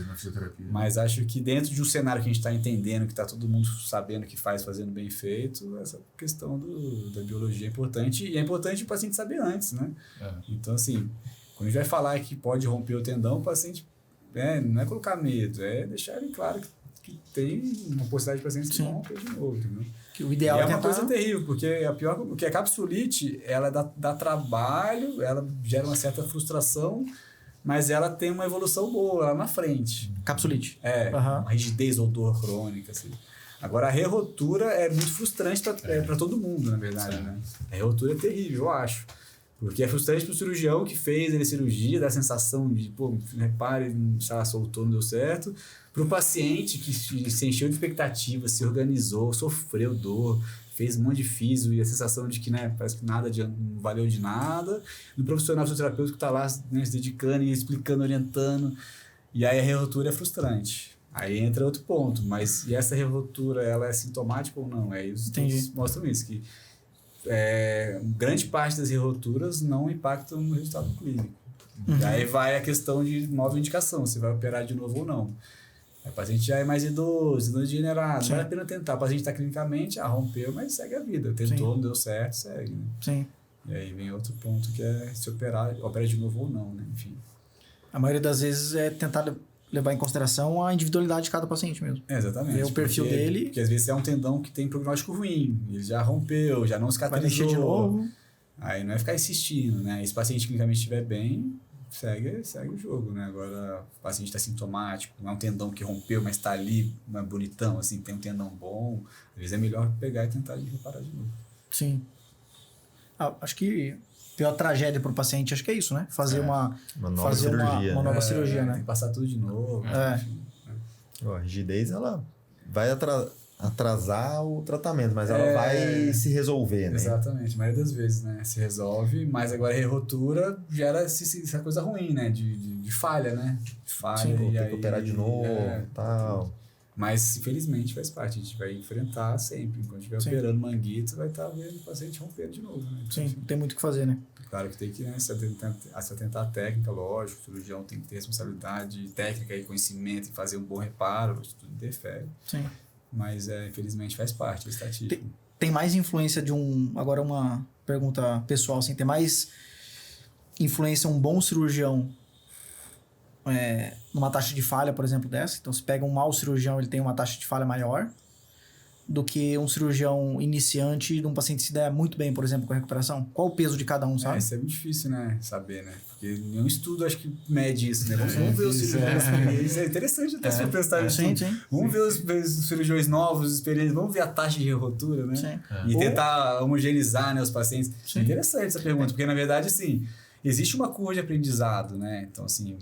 Mas acho que dentro de um cenário que a gente está entendendo, que está todo mundo sabendo o que faz, fazendo bem feito, essa questão da biologia é importante. E é importante o paciente saber antes, né? Então, assim, quando a gente vai falar que pode romper o tendão, o paciente não é colocar medo, é deixar ele claro que tem uma possibilidade de paciente que romper de novo, entendeu? Que o ideal é uma coisa terrível, porque a capsulite, ela dá trabalho, ela gera uma certa frustração, mas ela tem uma evolução boa lá na frente. Capsulite. Uma rigidez ou dor crônica, assim. Agora, a re-rotura é muito frustrante para todo mundo, na verdade, né? A re-rotura é terrível, eu acho. Porque é frustrante para o cirurgião que fez a cirurgia, dá a sensação de, repare, soltou, não deu certo. Para o paciente que se encheu de expectativa, se organizou, sofreu dor, fez um monte de físio e a sensação de que, né, parece que nada não valeu de nada. No profissional fisioterapeuta que está lá, né, se dedicando e explicando, orientando. E aí a re-rotura é frustrante. Aí entra outro ponto. Mas e essa re-rotura, ela é sintomática ou não? Aí os estudos mostram isso, que grande parte das re-roturas não impactam no resultado clínico. E aí vai a questão de nova indicação, se vai operar de novo ou não. O paciente já é mais idoso degenerado, vale a pena tentar. O paciente está clinicamente, rompeu, mas segue a vida. Tentou, não deu certo, segue, né? Sim. E aí vem outro ponto que é se opera de novo ou não, né? Enfim. A maioria das vezes é tentar levar em consideração a individualidade de cada paciente mesmo. Exatamente. Ver o perfil dele. Porque às vezes é um tendão que tem prognóstico ruim, ele já rompeu, já não cicatrizou. Vai mexer de novo. Aí não é ficar insistindo, né? E se o paciente clinicamente estiver bem, segue o jogo, né? Agora, o paciente está sintomático, não é um tendão que rompeu, mas está ali, não é bonitão, assim, tem um tendão bom. Às vezes é melhor pegar e tentar reparar de novo. Sim. Acho que a pior tragédia para o paciente, acho que é isso, né? Fazer uma nova cirurgia. Uma nova cirurgia, né? Tem que passar tudo de novo. Enfim, A rigidez, ela vai atrasar o tratamento, mas ela vai se resolver, né? Exatamente, a maioria das vezes, né? Se resolve, mas agora a re-rotura gera essa coisa ruim, né? De falha, né? Falha. Sim, e tem aí, que operar de novo e tal. Mas, infelizmente, faz parte. A gente vai enfrentar sempre. Quando estiver operando manguito, vai estar vendo o paciente romper de novo, né? Sim, não tem muito o que fazer, né? Claro que tem que se atentar à técnica, lógico. O cirurgião tem que ter responsabilidade técnica e conhecimento e fazer um bom reparo. Isso tudo interfere. Sim. Mas, infelizmente, faz parte da estatística. Tem mais influência de agora uma pergunta pessoal, assim, tem mais influência um bom cirurgião numa taxa de falha, por exemplo, dessa? Então, se pega um mau cirurgião, ele tem uma taxa de falha maior? do que um cirurgião iniciante de um paciente que se der muito bem, por exemplo, com a recuperação? Qual o peso de cada um, sabe? Isso é muito difícil, né? Saber, né? Porque nenhum estudo acho que mede isso, né? Vamos ver os cirurgiões experientes. É interessante até se for prestar isso. Sim. Vamos ver os cirurgiões novos, experientes. Vamos ver a taxa de rotura, né? Sim. E tentar homogeneizar, né, os pacientes. É interessante essa pergunta, porque na verdade, assim, existe uma curva de aprendizado, né? Então, assim,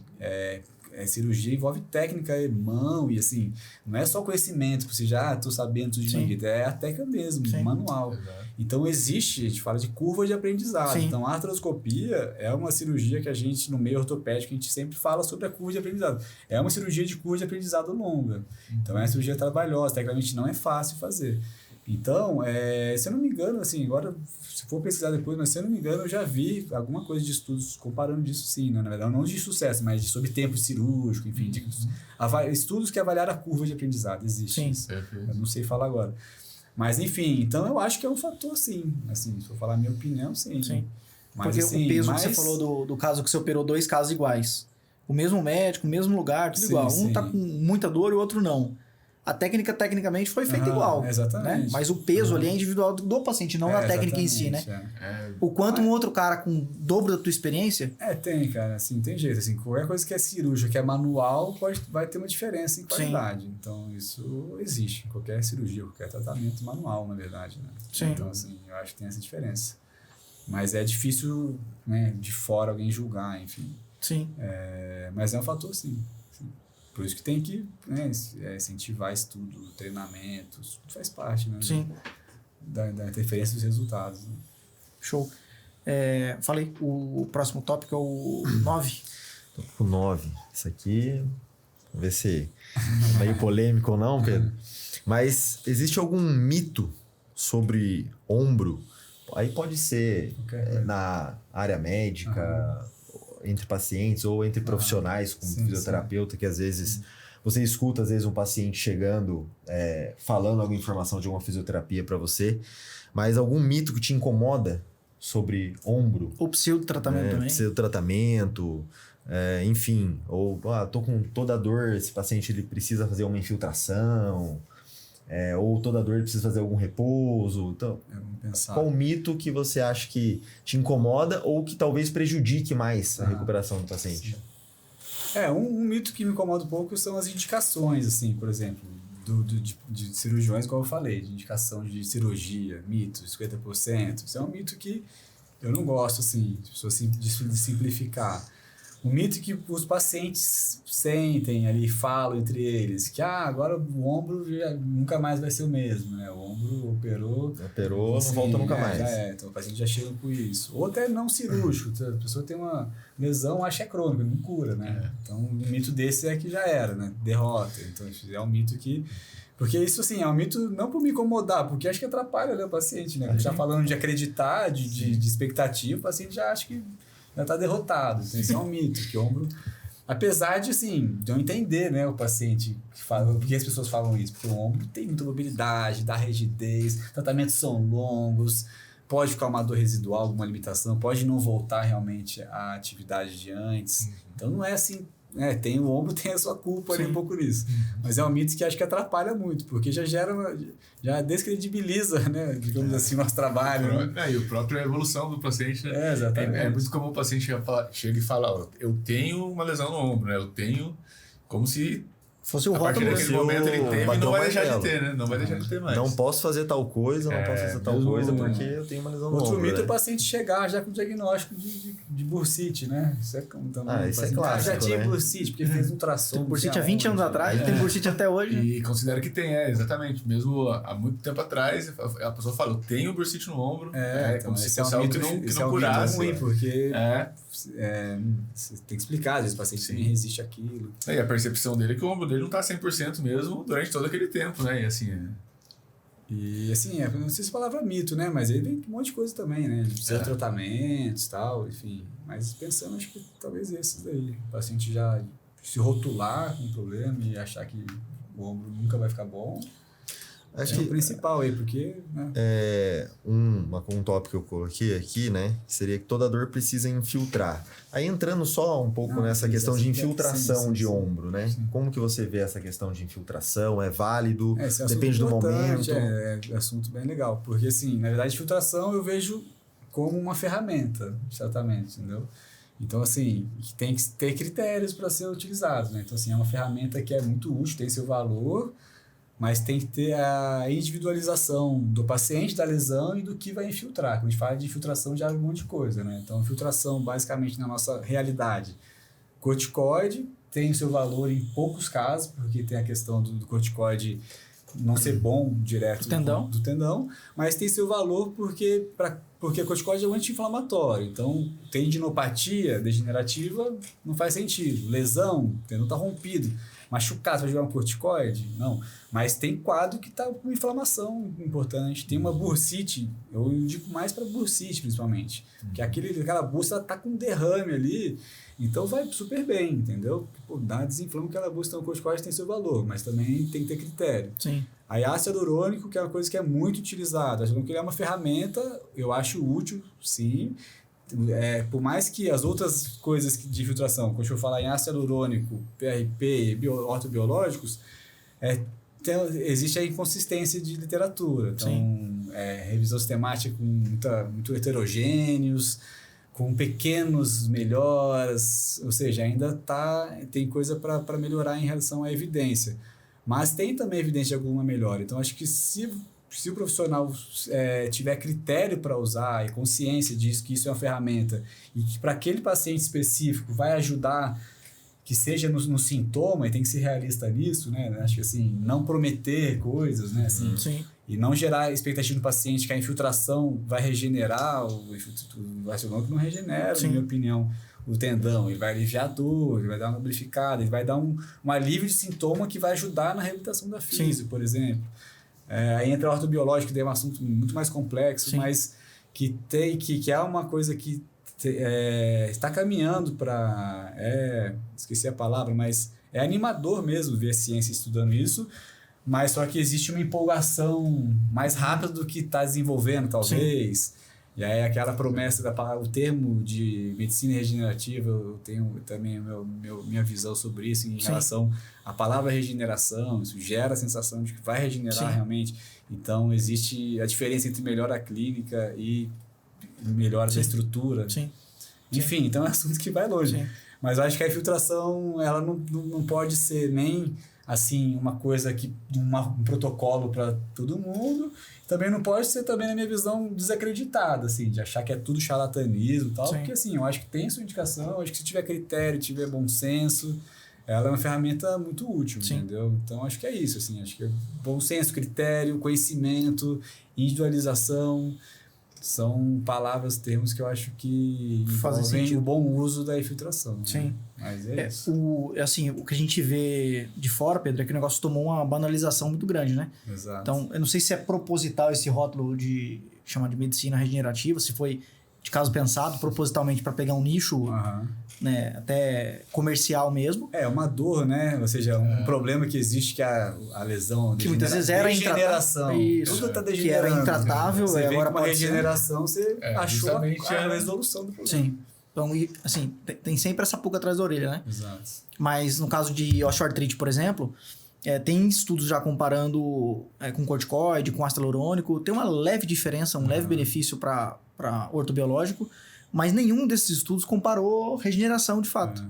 cirurgia envolve técnica, mão e assim, não é só conhecimento, você já tô sabendo tudo de manguito, é a técnica mesmo, manual. Exato. Então existe, a gente fala de curva de aprendizado. Sim. Então a artroscopia é uma cirurgia que a gente, no meio ortopédico, a gente sempre fala sobre a curva de aprendizado. É uma cirurgia de curva de aprendizado longa. Então é uma cirurgia trabalhosa, tecnicamente não é fácil fazer. Então, se eu não me engano, assim, agora, se for pesquisar depois, mas se eu não me engano, eu já vi alguma coisa de estudos comparando disso sim, né? Na verdade, não de sucesso, mas sobre tempo cirúrgico, enfim, estudos que avaliaram a curva de aprendizado, existe Sim. isso. Eu não sei falar agora. Mas, enfim, então eu acho que é um fator, sim. Assim, se for falar a minha opinião, sim. Mas, Porque assim, o peso que você falou do caso que você operou 2 casos iguais. O mesmo médico, o mesmo lugar, tudo igual. Um tá com muita dor e o outro não. A técnica, tecnicamente, foi feita igual. Exatamente. Né? Mas o peso ali é individual do paciente, não da técnica em si, né? O quanto um outro cara com o dobro da tua experiência... Tem, cara. Assim, tem jeito. Assim, qualquer coisa que é cirúrgica, que é manual, vai ter uma diferença em qualidade. Então, isso existe em qualquer cirurgia, qualquer tratamento manual, na verdade. Né? Sim. Então, assim, eu acho que tem essa diferença. Mas é difícil, né, de fora alguém julgar, enfim. Sim. Mas é um fator, sim. Por isso que tem que, né, incentivar estudo, treinamento, isso tudo faz parte, né? Sim. Da interferência dos resultados. Né? Show. Falei, o próximo tópico é o 9. Tópico 9. Isso aqui, vamos ver se é meio polêmico ou não, Pedro. Mas existe algum mito sobre ombro? Aí pode ser na área médica, entre pacientes ou entre profissionais, como fisioterapeuta, que às vezes você escuta às vezes um paciente chegando, falando alguma informação de alguma fisioterapia para você, mas algum mito que te incomoda sobre ombro? Ou pseudo-tratamento também. Pseudo-tratamento, enfim, ou tô com toda a dor, esse paciente ele precisa fazer uma infiltração, ou toda dor ele precisa fazer algum repouso. Então, qual mito que você acha que te incomoda ou que talvez prejudique mais a recuperação do paciente? Um mito que me incomoda um pouco são as indicações, assim, por exemplo, de cirurgiões, como eu falei, de indicação de cirurgia, mito, 50%. Isso é um mito que eu não gosto, assim, de simplificar. Um mito que os pacientes sentem ali, falam entre eles, que agora o ombro nunca mais vai ser o mesmo, né? O ombro operou, não volta nunca mais. Então o paciente já chega com isso. Ou até não cirúrgico, a pessoa tem uma lesão, acha que é crônica, não cura, né? Então um mito desse é que já era, né? Derrota. Então é um mito que... Porque isso, assim, é um mito não por me incomodar, porque acho que atrapalha, né, o paciente, né? Já falando de acreditar, de expectativa, o paciente já acha que já está derrotado. Então, isso é um mito, que o ombro... Apesar de, assim, de eu entender, né, o paciente que fala... Por que as pessoas falam isso? Porque o ombro tem muita mobilidade, dá rigidez, tratamentos são longos, pode ficar uma dor residual, alguma limitação, pode não voltar realmente à atividade de antes. Então, não é assim... o ombro tem a sua culpa ali um pouco nisso. Mas é um mito que acho que atrapalha muito, porque já descredibiliza, né, digamos assim, o nosso trabalho. E a própria evolução do paciente, né? Exatamente. É muito comum o paciente chega e fala, eu tenho uma lesão no ombro, né? Eu tenho como se... Fosse o a partir rótulo. daquele momento ele teve e não vai deixar de ter, né? Não vai deixar de ter mais. Não posso fazer tal coisa, não posso fazer tal coisa porque eu tenho uma lesão no ombro. Outro mito é o paciente chegar já com o diagnóstico de bursite, né? Isso é também. Isso é clássico, já tinha bursite, porque fez um ultrassom. Tem bursite há 20 anos atrás, tem bursite até hoje. E considera que tem, exatamente. Mesmo há muito tempo atrás, a pessoa fala, eu tenho bursite no ombro. Então, como se fosse algo que não curasse. Ruim, porque você tem que explicar, às vezes o paciente também resiste àquilo. E a percepção dele é que o ombro dele não está 100% mesmo durante todo aquele tempo, né? E assim... E assim, não sei se a palavra mito, né? Mas ele vem com um monte de coisa também, né? Ele precisa de tratamentos e tal, enfim. Mas pensando, acho que talvez esses daí. O paciente já se rotular com um problema e achar que o ombro nunca vai ficar bom. É o principal aí, porque... Né? Um tópico que eu coloquei aqui, né? Seria que toda dor precisa infiltrar. Aí entrando só um pouco nessa questão de infiltração de ombro, né? Sim. Como que você vê essa questão de infiltração? É válido? Depende do momento? É assunto bem legal. Porque, assim, na verdade, infiltração eu vejo como uma ferramenta de tratamento, entendeu? Então, assim, tem que ter critérios para ser utilizado, né? Então, assim, é uma ferramenta que é muito útil, tem seu valor, mas tem que ter a individualização do paciente, da lesão e do que vai infiltrar. Quando a gente fala de infiltração, já é um monte de coisa, né? Então, infiltração, basicamente, na nossa realidade, corticoide tem o seu valor em poucos casos, porque tem a questão do corticoide não ser bom direto do tendão, mas tem seu valor porque o corticoide é um anti-inflamatório. Então, tendinopatia degenerativa não faz sentido. Lesão, o tendão está rompido. Machucado, vai jogar um corticoide? Não. Mas tem quadro que está com inflamação importante. Tem uma bursite, eu indico mais para bursite, principalmente. Porque aquela bursa está com derrame ali, então vai super bem, entendeu? Dá desinflama aquela bursa, então o corticoide tem seu valor, mas também tem que ter critério. Sim. Aí ácido hialurônico, que é uma coisa que é muito utilizada. Acho que ele é uma ferramenta, eu acho útil, sim. Por mais que as outras coisas de infiltração, quando eu falar em ácido hialurônico, PRP e ortobiológicos, existe a inconsistência de literatura. Então, revisão sistemática com muito heterogêneos, com pequenos melhoras, ou seja, ainda tem coisa para melhorar em relação à evidência. Mas tem também evidência de alguma melhora. Então, acho que se o profissional tiver critério para usar e consciência disso, que isso é uma ferramenta e que para aquele paciente específico vai ajudar, que seja no sintoma, e tem que ser realista nisso, né? Acho que assim, não prometer coisas, né? Assim, sim. E não gerar expectativa no paciente que a infiltração vai regenerar, o ácido hialurônico não regenera, na minha opinião, o tendão. Ele vai aliviar a dor, ele vai dar uma lubrificada, ele vai dar um alívio de sintoma que vai ajudar na reabilitação da físio, por exemplo. Aí entra o ortobiológico, que é um assunto muito mais complexo, mas que é uma coisa que está caminhando para... esqueci a palavra, mas é animador mesmo ver a ciência estudando isso, mas só que existe uma empolgação mais rápida do que está desenvolvendo, talvez. Sim. E aí aquela promessa da palavra, o termo de medicina regenerativa, eu tenho também minha visão sobre isso em relação à palavra regeneração, isso gera a sensação de que vai regenerar realmente. Então existe a diferença entre melhora clínica e melhora da estrutura. Sim. Enfim, então é um assunto que vai longe. Sim. Mas eu acho que a infiltração, ela não pode ser nem assim uma coisa um protocolo para todo mundo. Também não pode ser, também, na minha visão, desacreditada, assim, de achar que é tudo charlatanismo e tal, porque, assim, eu acho que tem sua indicação, eu acho que se tiver critério, tiver bom senso, ela é uma ferramenta muito útil, entendeu? Então, acho que é isso, assim, acho que é bom senso, critério, conhecimento, individualização, são palavras, termos que eu acho que envolvem o bom uso da infiltração. Sim. Né? Mas é isso. O que a gente vê de fora, Pedro, é que o negócio tomou uma banalização muito grande, né? Exato. Então, eu não sei se é proposital esse rótulo de chamar de medicina regenerativa, se foi de caso pensado propositalmente para pegar um nicho, né, até comercial mesmo. É uma dor, né? Ou seja, um problema que existe, que a lesão... Que muitas vezes era degeneração. Tudo está degenerando. Que era intratável, você agora com uma regeneração, você achou a resolução do problema. Sim. Então, assim, tem sempre essa pulga atrás da orelha, né? Exato. Mas no caso de osteoartrite, por exemplo, tem estudos já comparando com corticoide, com ácido hialurônico, tem uma leve diferença, um leve benefício para ortobiológico, mas nenhum desses estudos comparou regeneração de fato.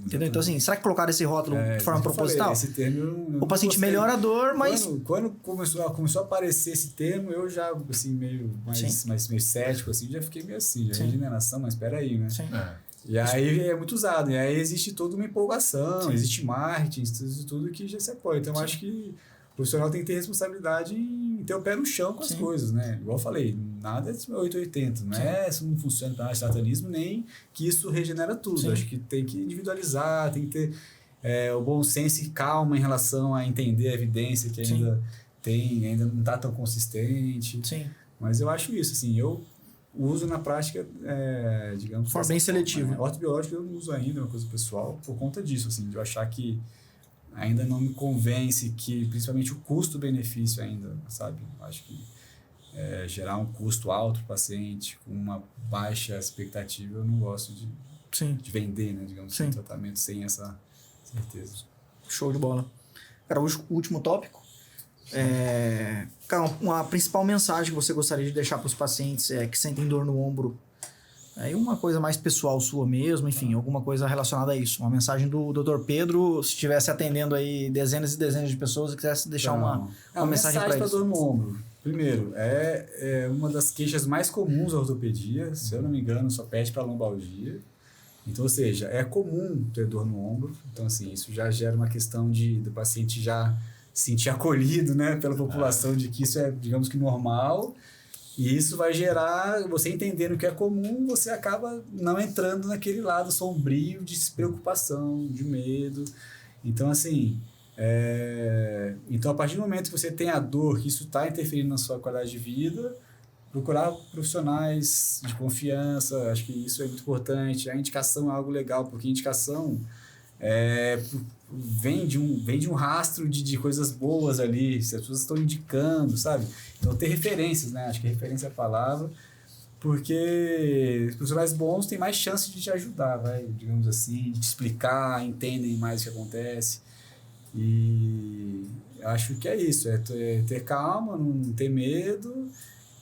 Entendeu? Então, assim, será que colocaram esse rótulo de forma proposital? Esse termo o paciente melhora a dor, mas... Quando começou a aparecer esse termo, eu já, assim, meio cético, assim, já fiquei meio assim, regeneração, mas espera aí, né? Sim. E aí é muito usado, e aí existe toda uma empolgação, existe marketing, tudo que já se apoia. Então, eu acho que o profissional tem que ter responsabilidade em ter o pé no chão com as coisas, né? Igual eu falei, nada é 880, não é isso não funciona para charlatanismo, nem que isso regenera tudo. Acho que tem que individualizar, tem que ter o bom senso e calma em relação a entender a evidência que ainda não está tão consistente. Sim. Mas eu acho isso, assim, eu uso na prática, digamos... De forma bem seletiva. Ortobiológico eu não uso ainda, é uma coisa pessoal, por conta disso, assim, de eu achar que ainda não me convence que, principalmente o custo-benefício ainda, sabe? Acho que gerar um custo alto para o paciente com uma baixa expectativa, eu não gosto de vender, né? Digamos assim, tratamento sem essa certeza. Show de bola. Cara, o último tópico. Cara, uma principal mensagem que você gostaria de deixar para os pacientes que sentem dor no ombro, uma coisa mais pessoal sua mesmo, enfim, alguma coisa relacionada a isso. Uma mensagem do Dr. Pedro, se estivesse atendendo aí dezenas e dezenas de pessoas e quisesse deixar uma mensagem para eles. Dor no ombro. Primeiro, é uma das queixas mais comuns da ortopedia, se eu não me engano, só pede para lombalgia. Então, ou seja, é comum ter dor no ombro. Então, assim, isso já gera uma questão do paciente já se sentir acolhido, né, pela população, de que isso é, digamos que, normal. E isso vai gerar, você entendendo o que é comum, você acaba não entrando naquele lado sombrio de preocupação, de medo. Então, assim, então, a partir do momento que você tem a dor, que isso está interferindo na sua qualidade de vida, procurar profissionais de confiança, acho que isso é muito importante. A indicação é algo legal, porque a indicação vem de um rastro de coisas boas ali, se as pessoas estão indicando, sabe? Então, ter referências, né? Acho que referência é a palavra, porque os profissionais bons têm mais chance de te ajudar, digamos assim, de te explicar, entendem mais o que acontece. E acho que é isso, ter calma, não ter medo,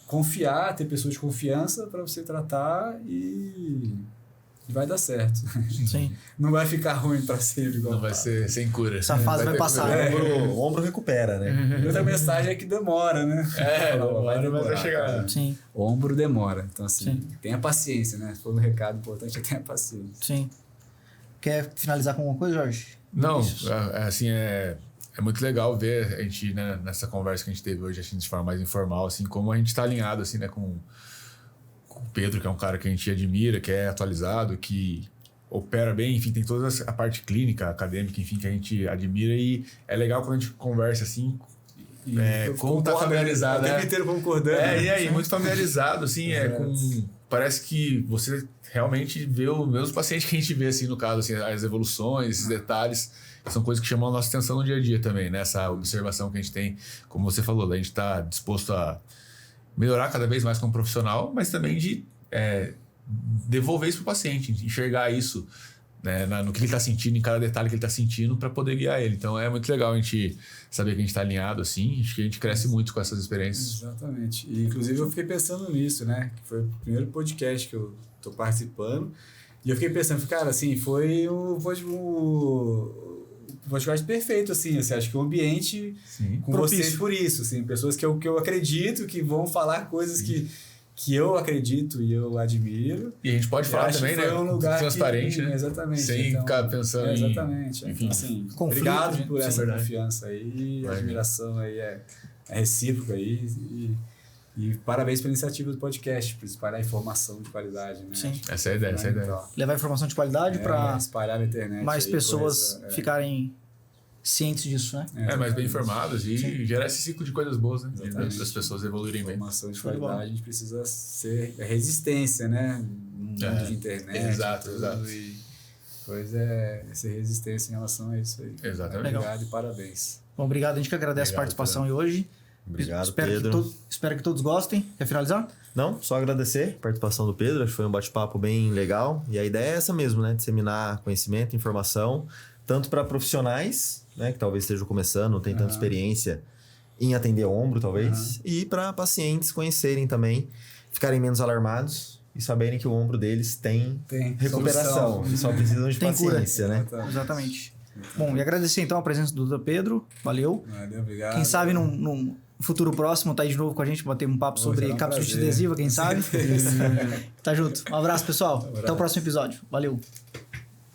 confiar, ter pessoas de confiança para você tratar e vai dar certo. Sim. Não vai ficar ruim para sempre. Não vai ser sem cura. Essa fase vai passar. O ombro recupera, né? Outra mensagem é que demora, né? Mas vai chegar. Sim. O ombro demora. Então, assim, Sim. tenha paciência, né? Se for um recado importante, tenha paciência. Sim. Quer finalizar com alguma coisa, Jorge? Não, assim, é muito legal ver a gente, né, nessa conversa que a gente teve hoje, assim, de forma mais informal, assim, como a gente está alinhado, assim, né, com o Pedro, que é um cara que a gente admira, que é atualizado, que opera bem, enfim, tem toda a parte clínica, acadêmica, enfim, que a gente admira, e é legal quando a gente conversa, assim, como tá familiarizado, o tempo inteiro concordando. E aí, muito familiarizado, assim, parece que você realmente vê os mesmos pacientes que a gente vê, assim, no caso, assim, as evoluções, esses detalhes, que são coisas que chamam a nossa atenção no dia a dia também, né? Essa observação que a gente tem, como você falou, a gente está disposto a melhorar cada vez mais como profissional, mas também de devolver isso para o paciente, enxergar isso, né, no que ele está sentindo, em cada detalhe que ele está sentindo, para poder guiar ele. Então é muito legal a gente saber que a gente está alinhado assim, acho que a gente cresce muito com essas experiências. Exatamente. E, inclusive, eu fiquei pensando nisso, né? Que foi o primeiro podcast que eu estou participando. E eu fiquei pensando, cara, assim, foi o podcast perfeito, assim, acho que o ambiente com propício. vocês por isso, assim, pessoas que eu acredito, que vão falar coisas que eu acredito e eu admiro. E a gente pode falar também, né? Um lugar transparente, né? Exatamente. Sem ficar pensando exatamente. Enfim, assim, conflito, obrigado né? por essa confiança aí, a admiração aí é recíproca aí e parabéns pela iniciativa do podcast, por espalhar informação de qualidade, né? Sim. Essa é a ideia, Levar informação de qualidade para espalhar na internet. mais aí, pessoas ficarem cientes disso, né? mais bem informados e gerar esse ciclo de coisas boas, né? Das pessoas evoluírem bem. Informação de qualidade, a gente precisa ser resistência, né? No mundo de internet. Exato. E coisa ser resistência em relação a isso aí. Exatamente. Obrigado e parabéns. Bom, obrigado, a gente que agradece a participação aí hoje. Obrigado, Pedro. Espero que todos gostem. Quer finalizar? Não, só agradecer a participação do Pedro, acho que foi um bate-papo bem legal. E a ideia é essa mesmo, né? Disseminar conhecimento, informação, tanto para profissionais, né, que talvez estejam começando, não tem tanta experiência em atender ombro, talvez, e para pacientes conhecerem também, ficarem menos alarmados e saberem que o ombro deles tem recuperação. Eles só precisam de paciência, né? Exatamente. Bom, e agradecer então a presença do Dr. Pedro. Valeu. Obrigado. Quem sabe num futuro próximo tá aí de novo com a gente, bater um papo sobre será um cápsula prazer. adesiva, quem sabe. Tá junto. Um abraço, pessoal. Até o próximo episódio. Valeu.